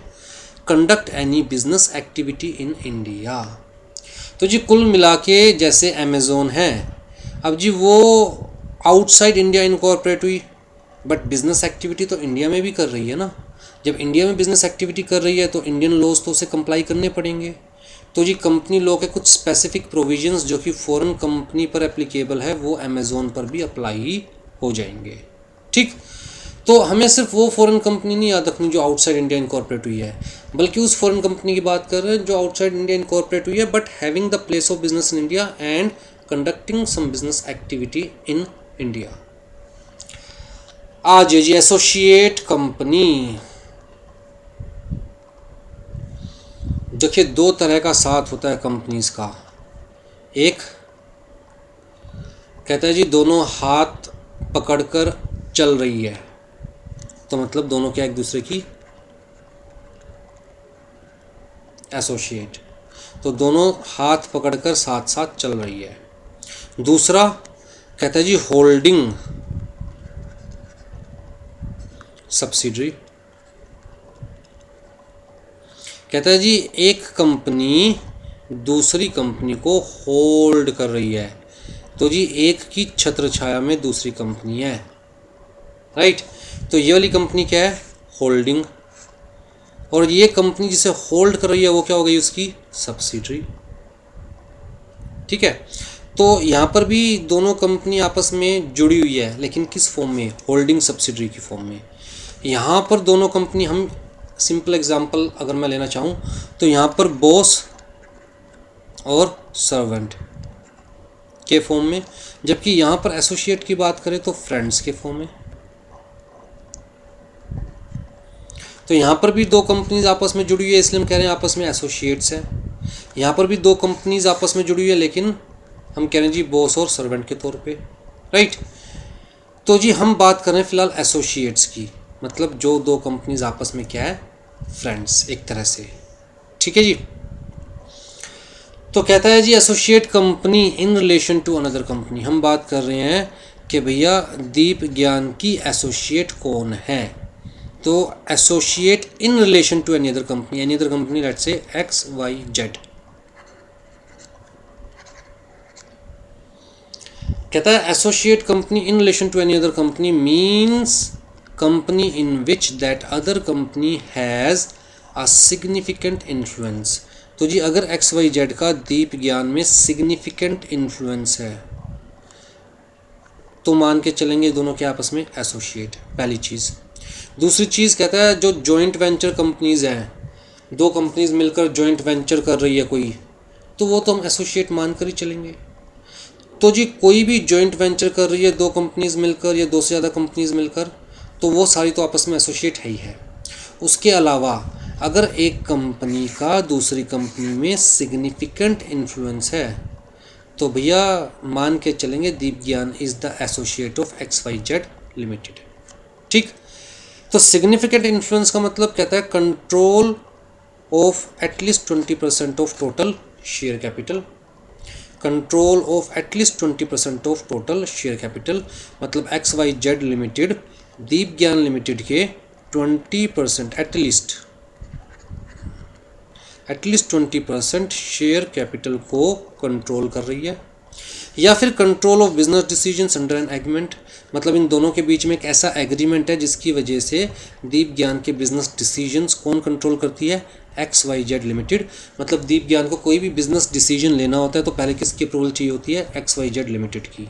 conduct any business activity in India. तो जी कुल मिला के जैसे अमेज़ोन है, अब जी वो आउटसाइड इंडिया इनकॉर्पोरेट हुई बट बिजनेस एक्टिविटी तो इंडिया में भी कर रही है ना। जब इंडिया में बिजनेस एक्टिविटी कर रही है तो इंडियन लॉज तो उसे कंप्लाई करने पड़ेंगे। तो जी कंपनी लॉ के कुछ स्पेसिफिक प्रोविजंस जो कि फॉरेन कंपनी पर एप्लीकेबल है वो अमेज़ोन पर भी अप्लाई हो जाएंगे। ठीक, तो हमें सिर्फ वो फॉरेन कंपनी नहीं याद रखनी जो आउटसाइड इंडिया इनकॉर्पोरेट हुई है, बल्कि उस फॉरेन कंपनी की बात कर रहे हैं जो आउटसाइड इंडिया इनकॉर्पोरेट हुई है but having the place of business in India and conducting some business activity in India. आज जी एसोसिएट कंपनी। देखिए दो तरह का साथ होता है कंपनीज का, एक कहता है जी दोनों हाथ पकड़कर चल रही है, तो मतलब दोनों क्या एक दूसरे की एसोसिएट, तो दोनों हाथ पकड़कर साथ साथ चल रही है। दूसरा कहता है जी होल्डिंग सब्सिडरी, कहता है जी एक कंपनी दूसरी कंपनी को होल्ड कर रही है, तो जी एक की छत्र छाया में दूसरी कंपनी है, राइट। तो ये वाली कंपनी क्या है? होल्डिंग, और ये कंपनी जिसे होल्ड कर रही है वो क्या हो गई? उसकी सब्सिडरी। ठीक है, तो यहाँ पर भी दोनों कंपनी आपस में जुड़ी हुई है, लेकिन किस फॉर्म में? होल्डिंग सब्सिडरी की फॉर्म में। यहाँ पर दोनों कंपनी हम सिंपल एग्जांपल अगर मैं लेना चाहूँ तो यहाँ पर बॉस और सर्वेंट के फॉर्म में, जबकि यहाँ पर एसोसिएट की बात करें तो फ्रेंड्स के फॉर्म में। तो यहाँ पर भी दो कंपनीज आपस में जुड़ी हुई है, इसलिए हम कह रहे हैं आपस में एसोसिएट्स है। यहाँ पर भी दो कंपनीज आपस में जुड़ी हुई है, लेकिन हम कह रहे हैं जी बॉस और सर्वेंट के तौर पे, राइट। तो जी हम बात कर रहे हैं फिलहाल एसोसिएट्स की, मतलब जो दो कंपनीज आपस में क्या है, फ्रेंड्स एक तरह से, ठीक है जी। तो कहता है जी associate company in relation to another company. हम बात कर रहे हैं कि भैया दीप ज्ञान की एसोसिएट कौन है। तो associate in relation to any other company let's say X Y Z. कहता है associate company in relation to any other company means company in which that other company has a significant influence. तो जी अगर x Y Z का दीप ज्ञान में significant influence है तो मान के चलेंगे दोनों के आपस में एसोसिएट, पहली चीज़। दूसरी चीज़ कहता है जो जॉइंट वेंचर कंपनीज़ हैं, दो कंपनीज मिलकर जॉइंट वेंचर कर रही है कोई, तो वो तो हम एसोसिएट मान कर ही चलेंगे। तो जी कोई भी जॉइंट वेंचर कर रही है दो कंपनीज मिलकर या दो से ज़्यादा कंपनीज मिलकर, तो वो सारी तो आपस में एसोसिएट है ही है। उसके अलावा अगर एक कंपनी का दूसरी कंपनी में सिग्निफिकेंट इन्फ्लुएंस है तो भैया मान के चलेंगे Deep Gyan is the associate of X Y Z limited, ठीक। तो सिग्निफिकेंट इन्फ्लुएंस का मतलब कहता है control of at least 20% of total share capital. Control of at least 20% of total share capital मतलब X Y Z limited Deep Gyan limited के 20% एटलीस्ट 20% शेयर कैपिटल को control कर रही है। या फिर control of business decisions under an agreement, मतलब इन दोनों के बीच में एक ऐसा एग्रीमेंट है जिसकी वजह से दीप ज्ञान के बिजनेस डिसीजंस कौन कंट्रोल करती है, एक्स वाई जेड लिमिटेड। मतलब दीप ज्ञान को कोई भी बिजनेस डिसीजन लेना होता है तो पहले किसकी अप्रूवल चाहिए होती है, एक्स वाई जेड लिमिटेड की,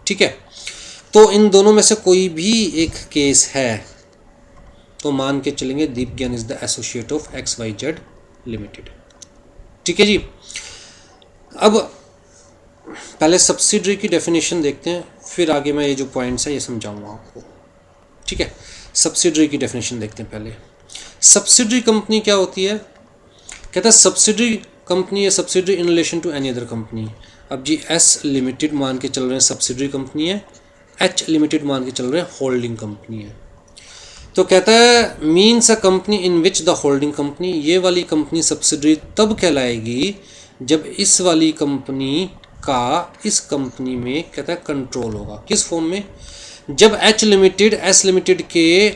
ठीक है। तो इन दोनों में से कोई भी एक केस है तो मान के चलेंगे Deep Gyan is the associate of X Y Z limited, ठीक है जी। अब पहले सब्सिडरी की डेफिनेशन देखते हैं, फिर आगे मैं ये जो पॉइंट्स है ये समझाऊंगा आपको, ठीक है। सब्सिडरी की डेफिनेशन देखते हैं पहले। सब्सिडरी कंपनी क्या होती है, कहता है सब्सिडरी कंपनी या subsidiary in relation to any other company. अब जी एस लिमिटेड मान के चल रहे हैं सब्सिडरी कंपनी है, एच लिमिटेड मान के चल रहे हैं होल्डिंग कंपनी है। तो कहता है means a company in which the holding company, ये वाली कंपनी सब्सिडरी तब कहलाएगी जब इस वाली कंपनी का इस कंपनी में कहता है कंट्रोल होगा। किस फॉर्म में, जब एच लिमिटेड एस लिमिटेड के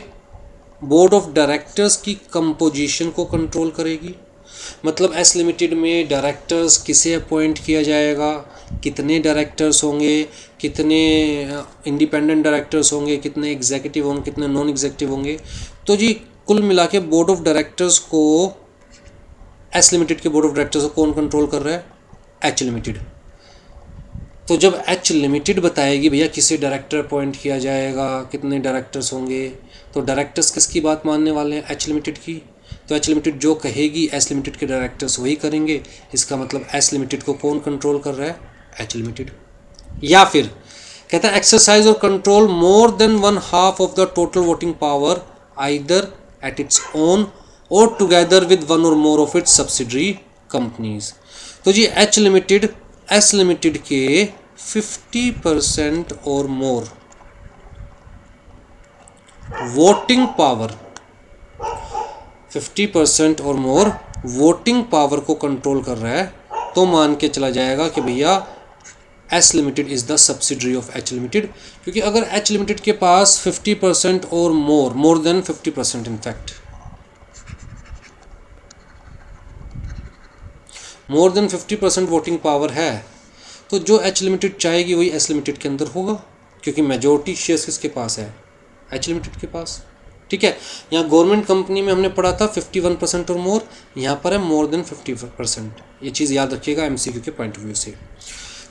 बोर्ड ऑफ डायरेक्टर्स की कंपोजिशन को कंट्रोल करेगी। मतलब एस लिमिटेड में डायरेक्टर्स किसे अपॉइंट किया जाएगा, कितने डायरेक्टर्स होंगे, कितने इंडिपेंडेंट डायरेक्टर्स होंगे, कितने एग्जीक्यूटिव होंगे, कितने नॉन एग्जीक्यूटिव होंगे। तो जी कुल मिला के बोर्ड ऑफ डायरेक्टर्स को, एस लिमिटेड के बोर्ड ऑफ डायरेक्टर्स को कौन कंट्रोल कर रहा है, एच लिमिटेड। तो जब एच लिमिटेड बताएगी भैया किसे डायरेक्टर अपॉइंट किया जाएगा, कितने डायरेक्टर्स होंगे, तो डायरेक्टर्स किसकी बात मानने वाले हैं, एच लिमिटेड की। तो एच लिमिटेड जो कहेगी एस लिमिटेड के डायरेक्टर्स वही करेंगे। इसका मतलब एस लिमिटेड को कौन कंट्रोल कर रहा है, एच लिमिटेड। या फिर कहता है एक्सरसाइज और control more than 1/2 of the total voting power either at its own और टुगेदर विद वन और more of its subsidiary companies. तो जी एच लिमिटेड एस लिमिटेड के 50% और मोर वोटिंग पावर, 50% और मोर वोटिंग पावर को control कर रहा है, तो मान के चला जाएगा कि भैया S limited is the subsidiary of H limited. क्योंकि अगर एच लिमिटेड के पास 50% और more than 50% in fact more than 50% voting power है, तो जो एच लिमिटेड चाहेगी वही एस लिमिटेड के अंदर होगा, क्योंकि मेजोरिटी शेयर्स किसके पास है, एच लिमिटेड के पास, ठीक है। यहाँ गवर्नमेंट कंपनी में हमने पढ़ा था 51% और मोर, यहाँ पर है मोर देन 50%। ये चीज़ याद रखिएगा एमसीक्यू के पॉइंट ऑफ व्यू से।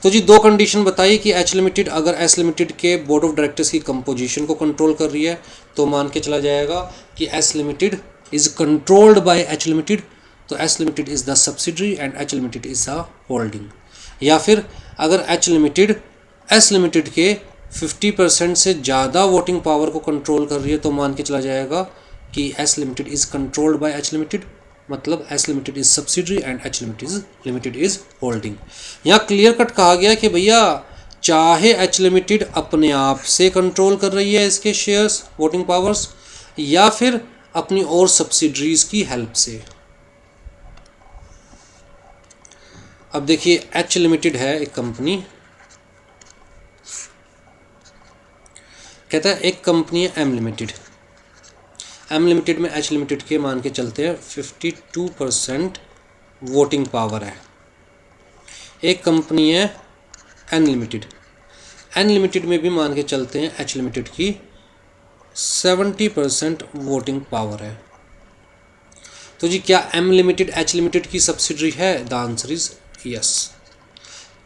तो जी दो कंडीशन बताई कि एच लिमिटेड अगर एस लिमिटेड के बोर्ड ऑफ डायरेक्टर्स की कंपोजिशन को कंट्रोल कर रही है तो मान के चला जाएगा कि S limited is controlled by H limited, तो H limited is the subsidiary and H limited is the holding. या फिर अगर एच लिमिटेड एस लिमिटेड के 50% से ज़्यादा वोटिंग पावर को कंट्रोल कर रही है तो मान के चला जाएगा कि S limited is controlled by H limited, मतलब S limited is subsidiary and H limited is holding. यहाँ क्लियर कट कहा गया कि भैया चाहे एच लिमिटेड अपने आप से कंट्रोल कर रही है इसके शेयर्स वोटिंग पावर्स, या फिर अपनी और सब्सिडरीज की हेल्प से। अब देखिए एच लिमिटेड है एक कंपनी, कहता है एक कंपनी है एम लिमिटेड। एम लिमिटेड में एच लिमिटेड के मान के चलते हैं 52% वोटिंग पावर है। एक कंपनी है एन लिमिटेड, एन लिमिटेड में भी मान के चलते हैं एच लिमिटेड की 70% वोटिंग पावर है। तो जी क्या एम लिमिटेड एच लिमिटेड की सब्सिडरी है? The answer is yes.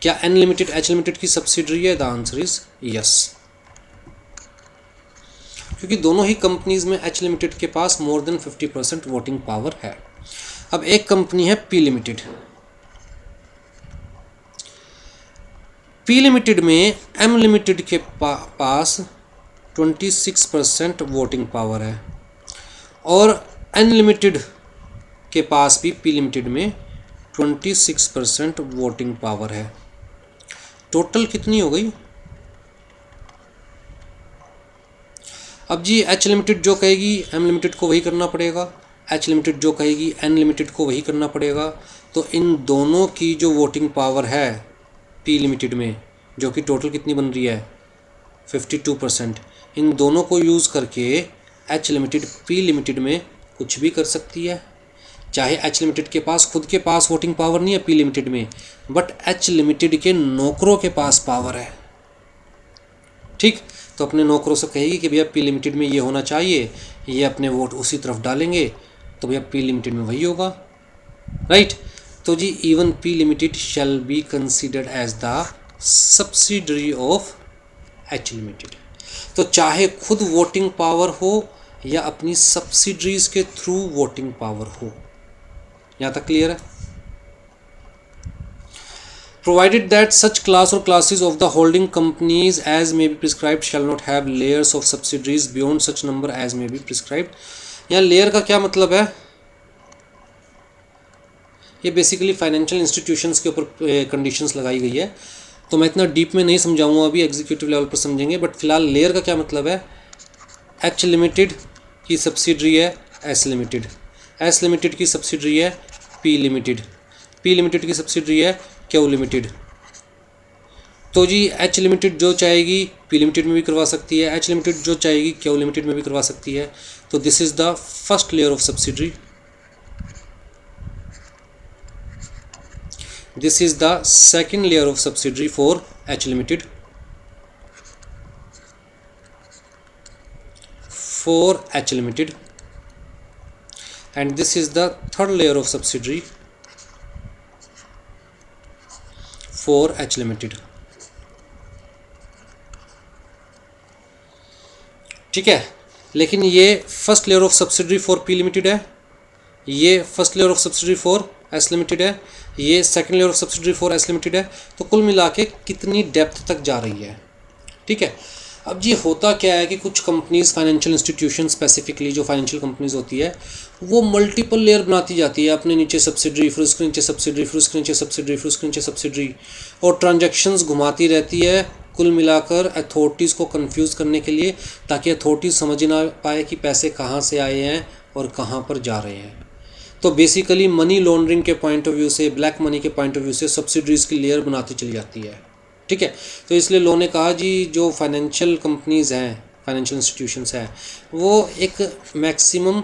क्या एन लिमिटेड एच लिमिटेड की सब्सिडरी है? द आंसर इज यस, क्योंकि दोनों ही कंपनीज में एच लिमिटेड के पास मोर देन 50% वोटिंग पावर है। अब एक कंपनी है पी लिमिटेड। पी लिमिटेड में एम लिमिटेड के पास 26% वोटिंग पावर है और एन लिमिटेड के पास भी पी लिमिटेड में 26% वोटिंग पावर है। टोटल कितनी हो गई? अब जी एच लिमिटेड जो कहेगी एम लिमिटेड को वही करना पड़ेगा, एच लिमिटेड जो कहेगी एन लिमिटेड को वही करना पड़ेगा। तो इन दोनों की जो वोटिंग पावर है पी लिमिटेड में, जो कि टोटल कितनी बन रही है 52%, इन दोनों को यूज़ करके एच लिमिटेड पी लिमिटेड में कुछ भी कर सकती है। चाहे एच लिमिटेड के पास खुद के पास वोटिंग पावर नहीं है पी लिमिटेड में, बट एच लिमिटेड के नौकरों के पास पावर है। ठीक, तो अपने नौकरों से कहेगी कि भैया पी लिमिटेड में ये होना चाहिए, ये अपने वोट उसी तरफ डालेंगे तो भैया पी लिमिटेड में वही होगा, राइट। तो जी even P limited shall be considered as the subsidiary of H limited. तो चाहे खुद वोटिंग पावर हो या अपनी सब्सिडरीज के थ्रू वोटिंग पावर हो। यहाँ तक क्लियर है? Provided that such class or classes of the holding companies as may be prescribed shall not have layers of subsidiaries beyond such number as may be prescribed। यहाँ layer का क्या मतलब है? ये बेसिकली फाइनेंशियल इंस्टीट्यूशंस के ऊपर conditions लगाई गई है, तो मैं इतना डीप में नहीं समझाऊंगा, अभी एग्जीक्यूटिव लेवल पर समझेंगे। बट फिलहाल लेयर का क्या मतलब है? एच लिमिटेड की सब्सिडरी है एस लिमिटेड, एस लिमिटेड की सब्सिडरी है पी लिमिटेड, पी लिमिटेड की सब्सिडरी है क्यू लिमिटेड। तो जी एच लिमिटेड जो चाहेगी पी लिमिटेड में भी करवा सकती है, एच लिमिटेड जो चाहेगी क्यू लिमिटेड में भी करवा सकती है। तो this is the first layer of subsidiary, this is the second layer of subsidiary for H limited, for H limited, and this is the third layer of subsidiary for H limited। ठीक है, लेकिन ये first layer of subsidiary for P limited है, ये first layer of subsidiary for S limited है, ये second layer of subsidiary for S limited है। तो कुल मिला के कितनी डेप्थ तक जा रही है? ठीक है। अब जी होता क्या है कि कुछ कंपनीज फाइनेंशियल इंस्टीट्यूशन स्पेसिफिकली जो फाइनेंशियल कंपनीज होती है वो मल्टीपल लेयर बनाती जाती है, अपने नीचे सब्सिडरी, फिर उसके नीचे सब्सिडरी, फिर उसके नीचे सब्सिडरी, फिर उसके नीचे सब्सिडरी, और ट्रांजैक्शंस घुमाती रहती है कुल मिलाकर अथॉरिटीज़ को कंफ्यूज करने के लिए, ताकि अथॉरिटीज़ समझ ना पाए कि पैसे कहाँ से आए हैं और कहाँ पर जा रहे हैं। तो बेसिकली मनी लॉन्ड्रिंग के पॉइंट ऑफ व्यू से, ब्लैक मनी के पॉइंट ऑफ व्यू से सब्सिडरीज़ की लेयर बनाती चली जाती है। ठीक है, तो इसलिए लोगों ने कहा जी जो फाइनेंशियल कंपनीज़ हैं, फाइनेंशियल इंस्टीट्यूशंस हैं, वो एक मैक्सिमम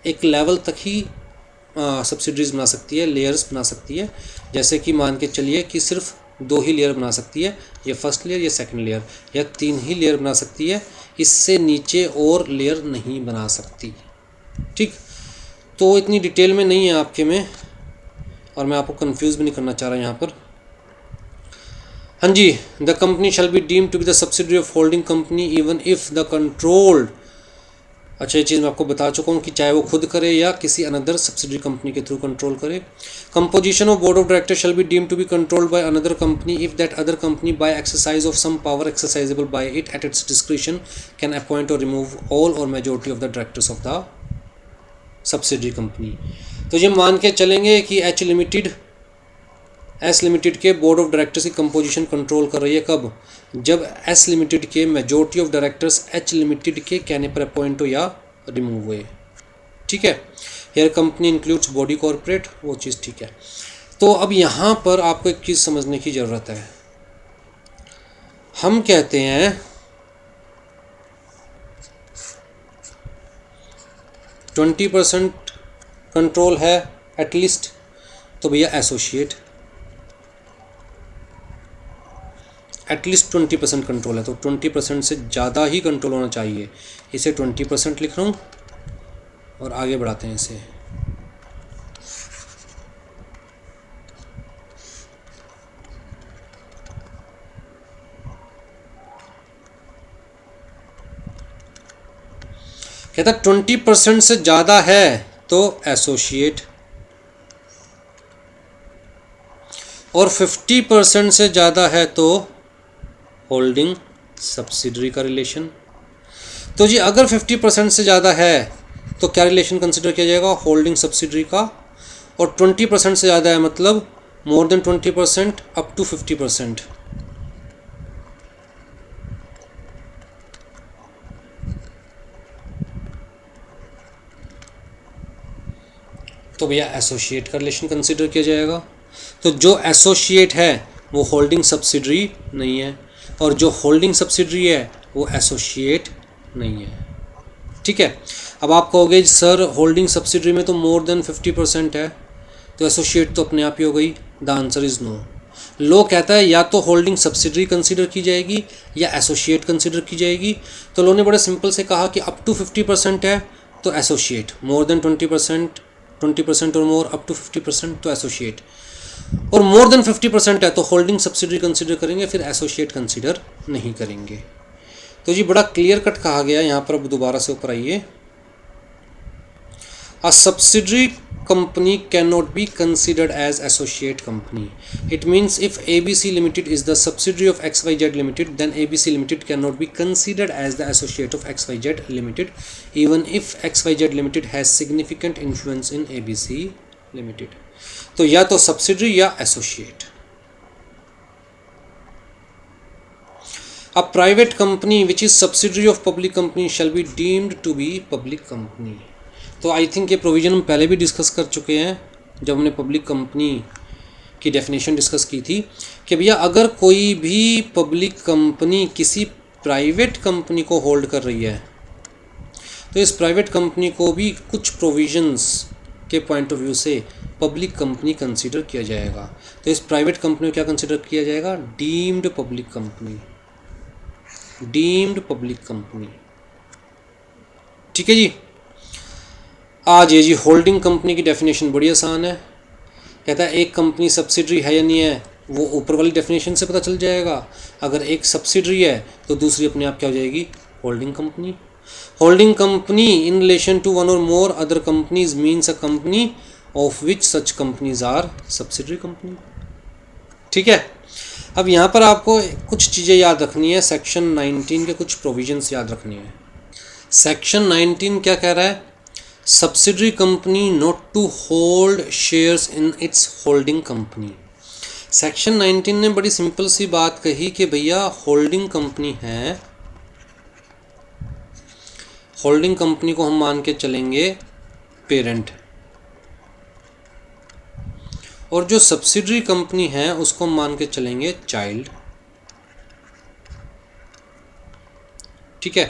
एक लेवल तक ही सब्सिडरीज़ बना सकती है, लेयर्स बना सकती है। जैसे कि मान के चलिए कि सिर्फ 2 ही लेयर बना सकती है, ये फर्स्ट लेयर, ये सेकंड लेयर, या 3 ही लेयर बना सकती है, इससे नीचे और लेयर नहीं बना सकती। ठीक, तो इतनी डिटेल में नहीं है आपके में, और मैं आपको कंफ्यूज भी नहीं करना चाह रहा यहाँ पर। हाँ जी, the company shall be deemed to be the subsidiary of holding company even if the controlled अच्छा, ये चीज़ मैं आपको बता चुका हूँ कि चाहे वो खुद करे या किसी अनदर सब्सिडरी कंपनी के थ्रू कंट्रोल करे। Composition of board of director shall be deemed to be controlled by another company if that other company by exercise of some power exercisable by it at its discretion can appoint और remove all और majority of the directors of the subsidiary company. तो ये मान के चलेंगे कि S limited के board of directors की कंपोजिशन कंट्रोल कर रही है कब, जब एस लिमिटेड के majority of directors H limited के कहने पर अपॉइंट हो या रिमूव हुए। ठीक है, here company includes body corporate, वो चीज़ ठीक है। तो अब यहाँ पर आपको एक चीज़ समझने की ज़रूरत है। हम कहते हैं 20% कंट्रोल है एटलीस्ट, तो भैया एसोसिएट एटलीस्ट 20% कंट्रोल है, तो 20% से ज़्यादा ही कंट्रोल होना चाहिए। इसे 20% लिख रहा हूँ और आगे बढ़ाते हैं इसे। कहता 20% से ज़्यादा है तो एसोसिएट, और 50% से ज़्यादा है तो होल्डिंग सब्सिडरी का रिलेशन। तो जी अगर 50% से ज़्यादा है तो क्या रिलेशन कंसिडर किया जाएगा, होल्डिंग सब्सिडरी का, और 20% से ज़्यादा है मतलब मोर देन 20% अप टू 50%, तो भैया एसोसिएट का रिलेशन कंसिडर किया जाएगा। तो जो एसोसिएट है वो होल्डिंग सब्सिडरी नहीं है, और जो होल्डिंग सब्सिडरी है वो एसोसिएट नहीं है। ठीक है, अब आप कहोगे सर होल्डिंग सब्सिडरी में तो मोर देन 50% है, तो एसोसिएट तो अपने आप ही हो गई। The answer is no. लो कहता है या तो होल्डिंग सब्सिडरी कंसिडर की जाएगी या एसोसिएट कंसिडर की जाएगी। तो लो ने बड़े सिंपल से कहा कि अप टू 50% है तो एसोसिएट, मोर देन 20% और मोर अप टू 50% तो एसोसिएट, और मोर देन 50% है तो होल्डिंग सब्सिडरी कंसिडर करेंगे, फिर एसोसिएट कंसिडर नहीं करेंगे। तो जी बड़ा क्लियर कट कहा गया यहाँ पर। अब दोबारा से ऊपर आइए। A subsidiary company cannot be considered as associate company. It means if ABC Limited is the subsidiary of XYZ Limited, then ABC Limited cannot be considered as the associate of XYZ Limited, even if XYZ Limited has significant influence in ABC Limited. तो या तो subsidiary या associate. A private company which is subsidiary of public company shall be deemed to be public company. तो I think ये provision हम पहले भी discuss कर चुके हैं जब हमने पब्लिक कंपनी की डेफिनेशन डिस्कस की थी कि भैया अगर कोई भी पब्लिक कंपनी किसी प्राइवेट कंपनी को होल्ड कर रही है तो इस प्राइवेट कंपनी को भी कुछ प्रोविजंस के पॉइंट ऑफ व्यू से पब्लिक कंपनी कंसीडर किया जाएगा। तो इस प्राइवेट कंपनी को क्या कंसीडर किया जाएगा, deemed public company, deemed public company. ठीक है जी। आज ये जी होल्डिंग कंपनी की डेफिनेशन बड़ी आसान है। कहता है एक कंपनी सब्सिडरी है या नहीं है वो ऊपर वाली डेफिनेशन से पता चल जाएगा। अगर एक सब्सिडरी है तो दूसरी अपने आप क्या हो जाएगी, holding company. Holding company in relation to one और more other companies means a company of which such companies are subsidiary company. ठीक है, अब यहाँ पर आपको कुछ चीज़ें याद रखनी है। सेक्शन 19 के कुछ प्रोविजंस याद रखनी है। सेक्शन 19 क्या कह रहा है, subsidiary company not to hold shares in its holding company. Section 19 ने बड़ी सिंपल सी बात कही कि भैया होल्डिंग कंपनी है, होल्डिंग कंपनी को हम मान के चलेंगे पेरेंट, और जो सब्सिडरी कंपनी है उसको हम मान के चलेंगे चाइल्ड। ठीक है,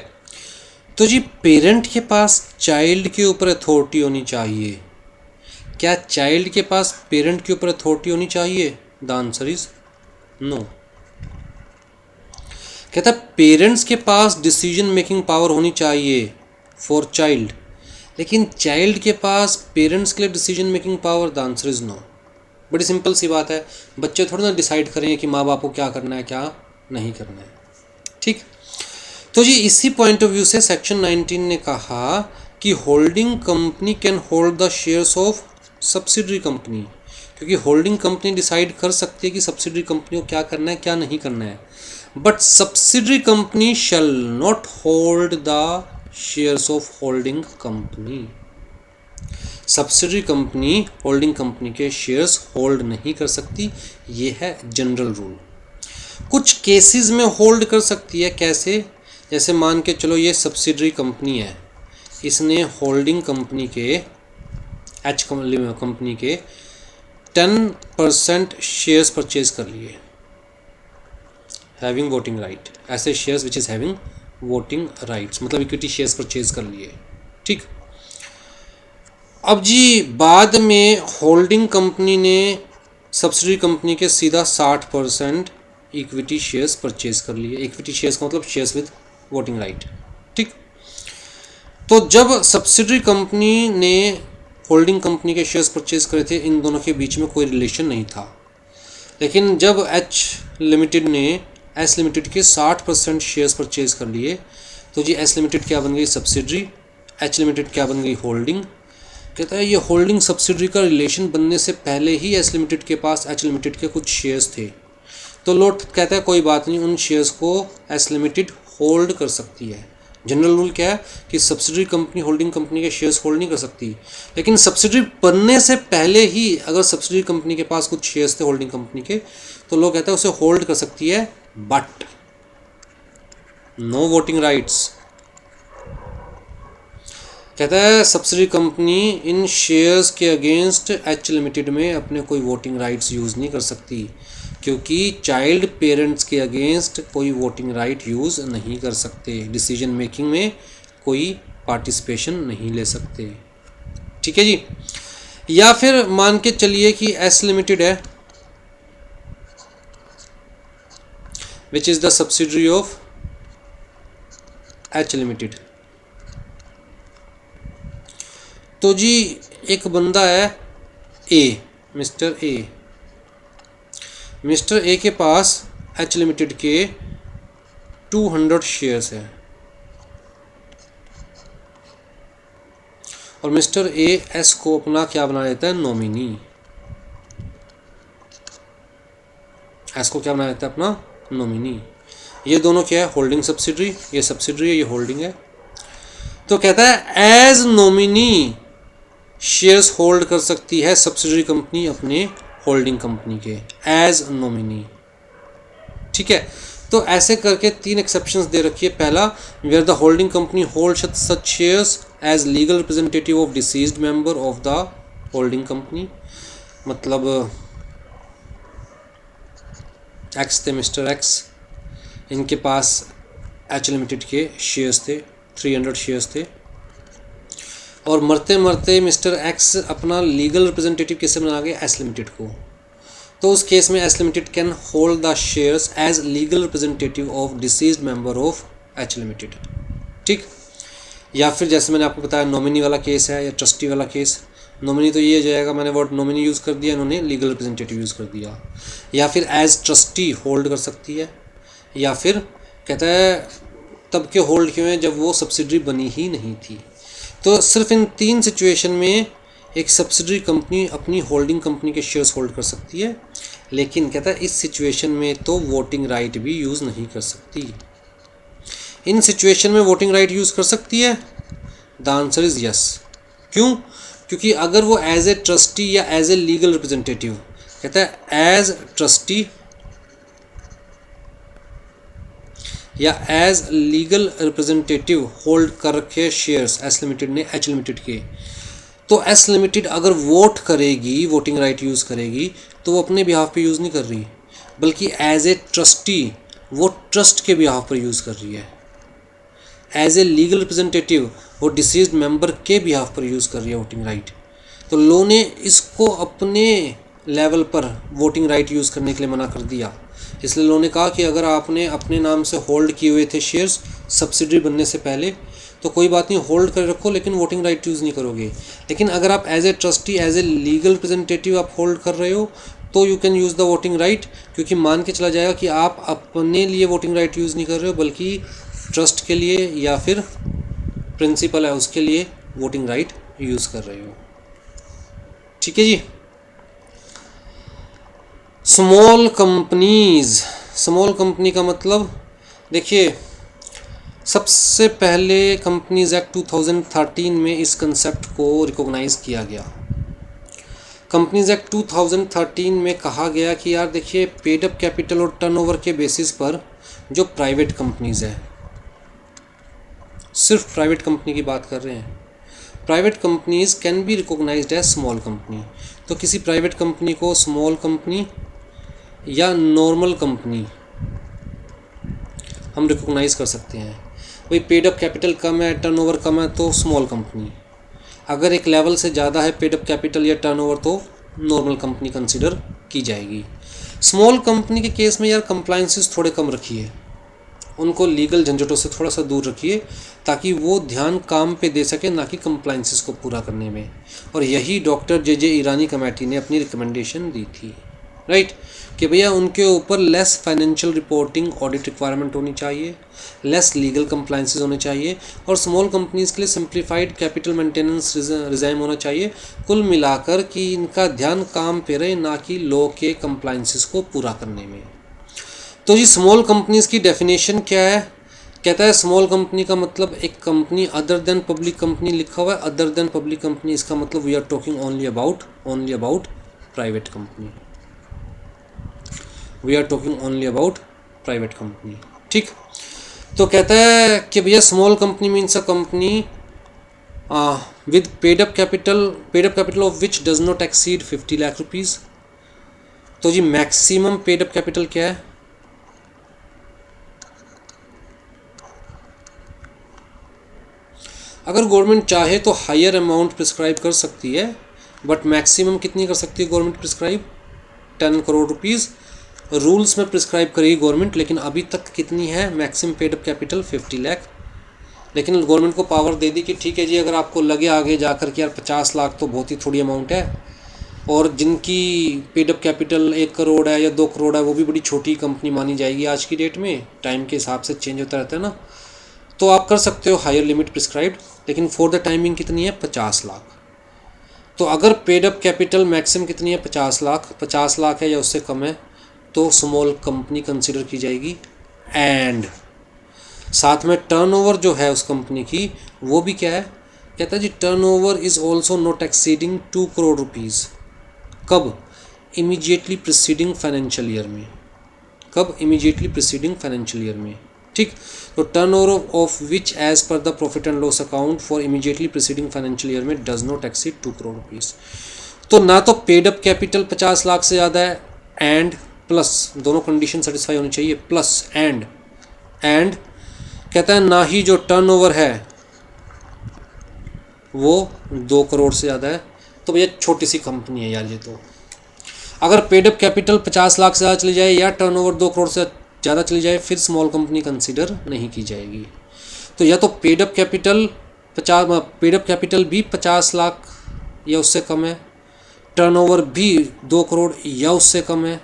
तो जी पेरेंट के पास चाइल्ड के ऊपर अथॉरिटी होनी चाहिए। क्या चाइल्ड के पास पेरेंट के ऊपर अथॉरिटी होनी चाहिए? The answer is no. कहता पेरेंट्स के पास डिसीजन मेकिंग पावर होनी चाहिए फॉर चाइल्ड, लेकिन चाइल्ड के पास पेरेंट्स के लिए decision making power, the answer is no. बड़ी सिंपल सी बात है, बच्चे थोड़ा ना डिसाइड करेंगे कि माँ बाप को क्या करना है क्या नहीं करना है। ठीक, तो जी इसी पॉइंट ऑफ व्यू से सेक्शन 19 ने कहा कि holding company can hold the shares of subsidiary company, क्योंकि होल्डिंग कंपनी डिसाइड कर सकती है कि सब्सिडरी कंपनी को क्या करना है क्या नहीं करना है, but subsidiary company shall not hold the shares of holding company. Subsidiary company holding company के शेयर्स होल्ड नहीं कर सकती, ये है जनरल रूल। कुछ केसेस में होल्ड कर सकती है, कैसे? जैसे मान के चलो ये सब्सिडरी कंपनी है, इसने होल्डिंग कंपनी के एच कंपनी के 10% शेयर्स परचेज कर लिए, हैविंग वोटिंग राइट, ऐसे shares which is having voting rights, मतलब इक्विटी शेयर्स परचेज कर लिए, ठीक। अब जी बाद में होल्डिंग कंपनी ने सब्सिडरी कंपनी के सीधा 60% इक्विटी शेयर्स परचेज कर लिए। इक्विटी शेयर्स का मतलब शेयर्स विद वोटिंग राइट, ठीक। तो जब सब्सिडरी कंपनी ने होल्डिंग कंपनी के शेयर्स परचेज करे थे, इन दोनों के बीच में कोई रिलेशन नहीं था, लेकिन जब एच लिमिटेड ने एस लिमिटेड के 60% शेयर्स परचेज कर लिए, तो जी एस लिमिटेड क्या बन गई? सब्सिडरी। एच लिमिटेड क्या बन गई? होल्डिंग। कहता है ये होल्डिंग सब्सिडरी का रिलेशन बनने से पहले ही एस लिमिटेड के पास एच लिमिटेड के कुछ शेयर्स थे, तो लोट कहता है कोई बात नहीं, उन शेयर्स को एस लिमिटेड होल्ड कर सकती है। जनरल रूल क्या है कि सब्सिडरी कंपनी होल्डिंग कंपनी के शेयर्स होल्ड नहीं कर सकती, लेकिन सब्सिडरी बनने से पहले ही अगर सब्सिडरी कंपनी के पास कुछ शेयर्स थे होल्डिंग कंपनी के, तो लोग कहते हैं उसे होल्ड कर सकती है, बट नो वोटिंग राइट्स। कहता है सब्सिडरी कंपनी इन शेयर्स के अगेंस्ट एच लिमिटेड में अपने कोई वोटिंग राइट्स यूज़ नहीं कर सकती, क्योंकि चाइल्ड पेरेंट्स के अगेंस्ट कोई वोटिंग राइट यूज़ नहीं कर सकते, डिसीजन मेकिंग में कोई पार्टिसिपेशन नहीं ले सकते, ठीक है जी। या फिर मान के चलिए कि एस लिमिटेड है विच is the subsidiary of H limited. तो जी एक बंदा है ए, मिस्टर ए के पास एच लिमिटेड के 200 शेयर्स है, और मिस्टर ए एस को अपना क्या बना लेता है? नॉमिनी। एस को क्या बना लेता है? अपना नॉमिनी। ये दोनों क्या है? होल्डिंग सब्सिडरी, ये सब्सिडरी है, ये होल्डिंग है। तो कहता है एज नॉमिनी शेयर्स होल्ड कर सकती है सब्सिडरी कंपनी अपने होल्डिंग कंपनी के, एज नॉमिनी, ठीक है। तो ऐसे करके 3 एक्सेप्शंस दे रखी है। पहला, where the holding company hold such shares as legal representative of deceased member of the holding company, मतलब एक्स थे, मिस्टर एक्स, इनके पास एच लिमिटेड के शेयर्स थे, 300 शेयर्स थे, और मरते मरते मिस्टर एक्स अपना लीगल रिप्रेजेंटेटिव किससे बना गया? एस लिमिटेड को। तो उस केस में S limited can hold the shares as legal representative of deceased member of H limited, ठीक। या फिर जैसे मैंने आपको बताया नॉमिनी वाला केस है या ट्रस्टी वाला केस। नॉमिनी तो ये हो जाएगा, मैंने वर्ड नॉमिनी यूज़ कर दिया, इन्होंने लीगल रिप्रेजेंटेटिव यूज़ कर दिया। या फिर एज ट्रस्टी होल्ड कर सकती है, या फिर कहता है तब के होल्ड क्यों है जब वो सब्सिडरी बनी ही नहीं थी। तो सिर्फ इन 3 सिचुएशन में एक सब्सिडरी कंपनी अपनी होल्डिंग कंपनी के शेयर्स होल्ड कर सकती है, लेकिन कहता है इस सिचुएशन में तो वोटिंग राइट भी यूज़ नहीं कर सकती। इन सिचुएशन में वोटिंग राइट यूज़ कर सकती है? The answer is yes. क्यों? क्योंकि अगर वो एज ए ट्रस्टी या एज ए लीगल रिप्रेजेंटेटिव, कहता है एज ट्रस्टी या एज लीगल रिप्रेजेंटेटिव होल्ड कर रखे शेयर्स एस लिमिटेड ने एच लिमिटेड के, तो एस लिमिटेड अगर वोट करेगी, वोटिंग राइट यूज़ करेगी, तो वो अपने बिहाफ पे यूज़ नहीं कर रही, बल्कि एज ए ट्रस्टी वो ट्रस्ट के बिहाफ पर यूज़ कर रही है। एज ए लीगल रिप्रेजेंटेटिव वो डिसीज्ड मेंबर के बिहाफ पर यूज़ कर रही है वोटिंग राइट। तो लॉ ने इसको अपने लेवल पर वोटिंग राइट यूज़ करने के लिए मना कर दिया। इसलिए लॉ ने कहा कि अगर आपने अपने नाम से होल्ड किए हुए थे शेयर्स सब्सिडरी बनने से पहले, तो कोई बात नहीं, होल्ड कर रखो, लेकिन वोटिंग राइट यूज़ नहीं करोगे। लेकिन अगर आप as a trustee as a legal representative आप होल्ड कर रहे हो, तो you can use the voting right, क्योंकि मान के चला जाएगा कि आप अपने लिए वोटिंग राइट यूज़ नहीं कर रहे हो, बल्कि ट्रस्ट के लिए या फिर प्रिंसिपल है उसके लिए वोटिंग राइट यूज़ कर रहे हो। ठीक है जी। स्मॉल कंपनीज, स्मॉल कंपनी का मतलब देखिए, सबसे पहले कंपनीज एक्ट 2013 में इस कंसेप्ट को रिकॉग्नाइज किया गया। कंपनीज एक्ट 2013 में कहा गया कि यार देखिए, पेड अप कैपिटल और टर्नओवर के बेसिस पर जो प्राइवेट कंपनीज है, सिर्फ प्राइवेट कंपनी की बात कर रहे हैं, private companies can be recognised as small company. तो किसी प्राइवेट कंपनी को स्मॉल कंपनी या नॉर्मल कंपनी हम रिकॉग्नाइज कर सकते हैं। भाई पेड अप कैपिटल कम है, टर्नओवर कम है तो स्मॉल कंपनी, अगर एक लेवल से ज़्यादा है पेड अप कैपिटल या टर्नओवर तो नॉर्मल कंपनी कंसिडर की जाएगी। स्मॉल कंपनी के केस में यार कंप्लायंसेस थोड़े कम रखिए, उनको लीगल झंझटों से थोड़ा सा दूर रखिए ताकि वो ध्यान काम पे दे सके, ना कि कंप्लायंसेस को पूरा करने में। और यही डॉक्टर जे ईरानी कमेटी ने अपनी रिकमेंडेशन दी थी, राइट, कि भैया उनके ऊपर less financial reporting audit requirement होनी चाहिए, लेस लीगल कंप्लायंसेस होने चाहिए, और स्मॉल कंपनीज़ के लिए सिंप्लीफाइड कैपिटल मेंटेनेंस रिजाइम होना चाहिए। कुल मिलाकर कि इनका ध्यान काम पे रहे, ना कि लॉ के कंप्लायंसेस को पूरा करने में। तो जी स्मॉल कंपनीज़ की डेफिनेशन क्या है? कहता है स्मॉल कंपनी का मतलब एक company other than public company, लिखा हुआ है अदर देन पब्लिक कंपनी, इसका मतलब we are talking only about private company, we are talking only about private company. ठीक, तो कहता है कि भैया small company means a company with paid up capital of which does not exceed 50 lakh rupees. तो जी maximum paid up capital क्या है? अगर गवर्नमेंट चाहे तो हायर अमाउंट प्रिस्क्राइब कर सकती है, बट मैक्सिमम कितनी कर सकती है government prescribe? 10 crore rupees rules में प्रिस्क्राइब करेगी गवर्नमेंट, लेकिन अभी तक कितनी है maximum paid up capital? 50 lakh. लेकिन गवर्नमेंट को पावर दे दी कि ठीक है जी, अगर आपको लगे आगे जाकर कि यार 50 लाख तो बहुत ही थोड़ी अमाउंट है, और जिनकी पेड अप कैपिटल 1 करोड़ है या 2 करोड़ है वो भी बड़ी छोटी कंपनी मानी जाएगी आज की डेट में, टाइम के हिसाब से चेंज होता रहता है ना, तो आप कर सकते हो हायर लिमिट प्रिस्क्राइब्ड, लेकिन फॉर द टाइमिंग कितनी है? 50 लाख। तो अगर पेड अप कैपिटल मैक्सिमम कितनी है? 50 लाख, 50 लाख है या उससे कम है तो स्मॉल कंपनी कंसिडर की जाएगी। एंड साथ में टर्नओवर जो है उस कंपनी की वो भी क्या है? कहता है जी turnover is also not exceeding 2 crore rupees. कब? इमीडिएटली प्रिसीडिंग फाइनेंशियल ईयर में। कब? इमीडिएटली प्रिसीडिंग फाइनेंशियल ईयर में। ठीक, तो turnover of which as per the profit and loss account for immediately preceding financial year में does not exceed 2 crore rupees. तो ना तो पेड अप कैपिटल 50 लाख से ज़्यादा है, एंड प्लस दोनों कंडीशन सेटिस्फाई होनी चाहिए, प्लस एंड कहता है ना ही जो टर्नओवर है वो 2 करोड़ से ज़्यादा है। तो भैया छोटी सी कंपनी है यार ये तो। अगर पेड अप कैपिटल 50 लाख से ज़्यादा चली जाए या टर्नओवर 2 करोड़ से ज़्यादा चली जाए फिर स्मॉल कंपनी कंसीडर नहीं की जाएगी। तो या तो पेड अप कैपिटल भी 50 लाख या उससे कम है, टर्नओवर भी 2 करोड़ या उससे कम है,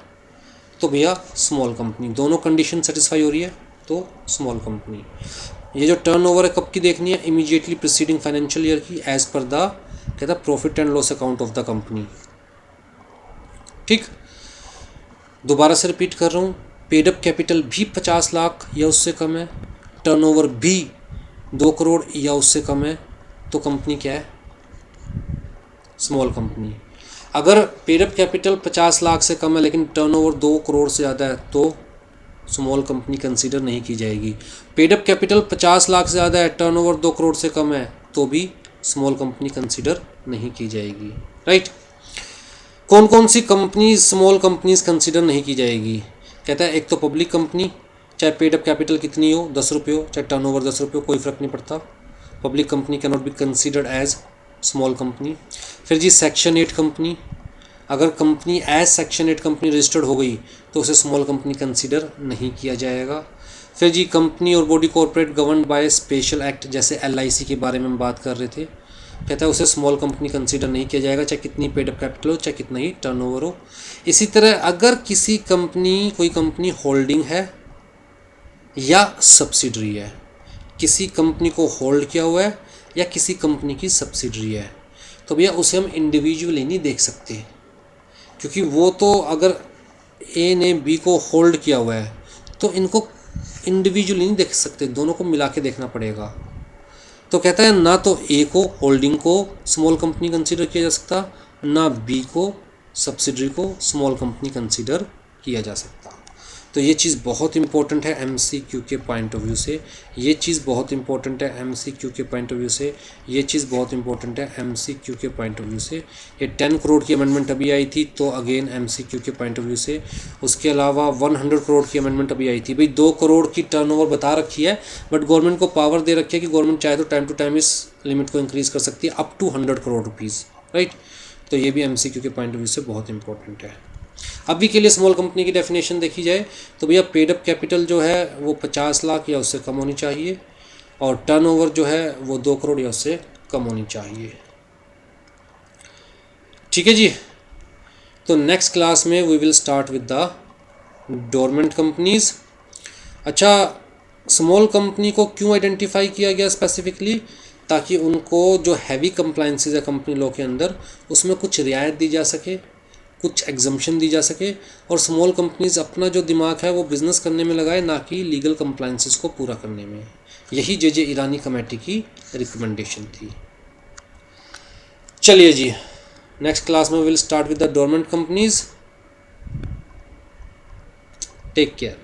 तो भैया स्मॉल कंपनी। दोनों कंडीशन सेटिस्फाई हो रही है तो स्मॉल कंपनी। ये जो टर्नओवर है कब की देखनी है? इमीडिएटली प्रीसीडिंग फाइनेंशियल ईयर की, एज पर द कहता profit and loss account of the company. ठीक, दोबारा से रिपीट कर रहा हूँ, पेड अप कैपिटल भी 50 लाख या उससे कम है, टर्नओवर भी 2 करोड़ या उससे कम है, तो कंपनी क्या है? Small company. अगर पेड अप कैपिटल 50 लाख से कम है लेकिन टर्नओवर 2 करोड़ से ज़्यादा है तो स्मॉल कंपनी कंसीडर नहीं की जाएगी। पेड अप कैपिटल 50 लाख से ज़्यादा है, टर्नओवर 2 करोड़ से कम है तो भी स्मॉल कंपनी कंसीडर नहीं की जाएगी। राइट, कौन कौन सी कंपनी स्मॉल कंपनीज कंसीडर नहीं की जाएगी? कहता है एक तो पब्लिक कंपनी, चाहे पेड अप कैपिटल कितनी हो, 10 रुपये हो, चाहे टर्नओवर 10 रुपये हो, कोई फ़र्क नहीं पड़ता, public company can not be considered as small company. फिर जी सेक्शन 8 कंपनी, अगर company as section 8 company registered हो गई तो उसे स्मॉल कंपनी कंसीडर नहीं किया जाएगा। फिर जी कंपनी और body corporate govern by special act, जैसे LIC के बारे में हम बात कर रहे थे, कहता है उसे स्मॉल कंपनी कंसीडर नहीं किया जाएगा, चाहे कितनी पेड अप कैपिटल हो, चाहे कितना ही टर्नओवर हो। इसी तरह अगर कोई कंपनी होल्डिंग है या सब्सिडरी है, किसी कंपनी को होल्ड किया हुआ है या किसी कंपनी की सब्सिडरी है, तो भैया उसे हम इंडिविजुअली नहीं देख सकते, क्योंकि वो तो अगर ए ने बी को होल्ड किया हुआ है तो इनको इंडिविजुअली नहीं देख सकते, दोनों को मिला के देखना पड़ेगा। तो कहता है ना तो ए को होल्डिंग को स्मॉल कंपनी कंसीडर किया जा सकता, ना बी को सब्सिडरी को स्मॉल कंपनी कंसीडर किया जा सकता। तो ये चीज़ बहुत इंपॉर्टेंट है एमसीक्यू के पॉइंट ऑफ व्यू से, ये चीज़ बहुत इंपॉर्टेंट है एमसीक्यू के पॉइंट ऑफ व्यू से, ये चीज़ बहुत इंपॉर्टेंट है एमसीक्यू के पॉइंट ऑफ व्यू से। ये 10 करोड़ की अमेंडमेंट अभी आई थी, तो अगेन एमसीक्यू के पॉइंट ऑफ व्यू से। उसके अलावा 100 करोड़ की अमेंडमेंट अभी आई थी। भाई 2 करोड़ की टर्नओवर बता रखी है, बट गवर्नमेंट को पावर दे रखी है कि गवर्नमेंट चाहे तो टाइम टू टाइम इस लिमिट को इंक्रीज़ कर सकती है up to 100 crore rupees, right. तो ये भी एमसीक्यू के पॉइंट ऑफ व्यू से बहुत इंपॉर्टेंट है। अभी के लिए स्मॉल कंपनी की डेफिनेशन देखी जाए तो भैया पेड अप कैपिटल जो है वो 50 लाख या उससे कम होनी चाहिए, और टर्नओवर जो है वो 2 करोड़ या उससे कम होनी चाहिए। ठीक है जी। तो नेक्स्ट क्लास में we will start with the dormant companies. अच्छा, स्मॉल कंपनी को क्यों आइडेंटिफाई किया गया स्पेसिफिकली, ताकि उनको जो हैवी कंप्लायंसेस है कंपनी लॉ के अंदर उसमें कुछ रियायत दी जा सके, कुछ एग्जम्पशन दी जा सके, और स्मॉल कंपनीज अपना जो दिमाग है वो बिजनेस करने में लगाए, ना कि लीगल कंप्लायंसेस को पूरा करने में। यही जे ईरानी कमेटी की रिकमेंडेशन थी। चलिए जी, नेक्स्ट क्लास में will start with the dormant companies. Take care.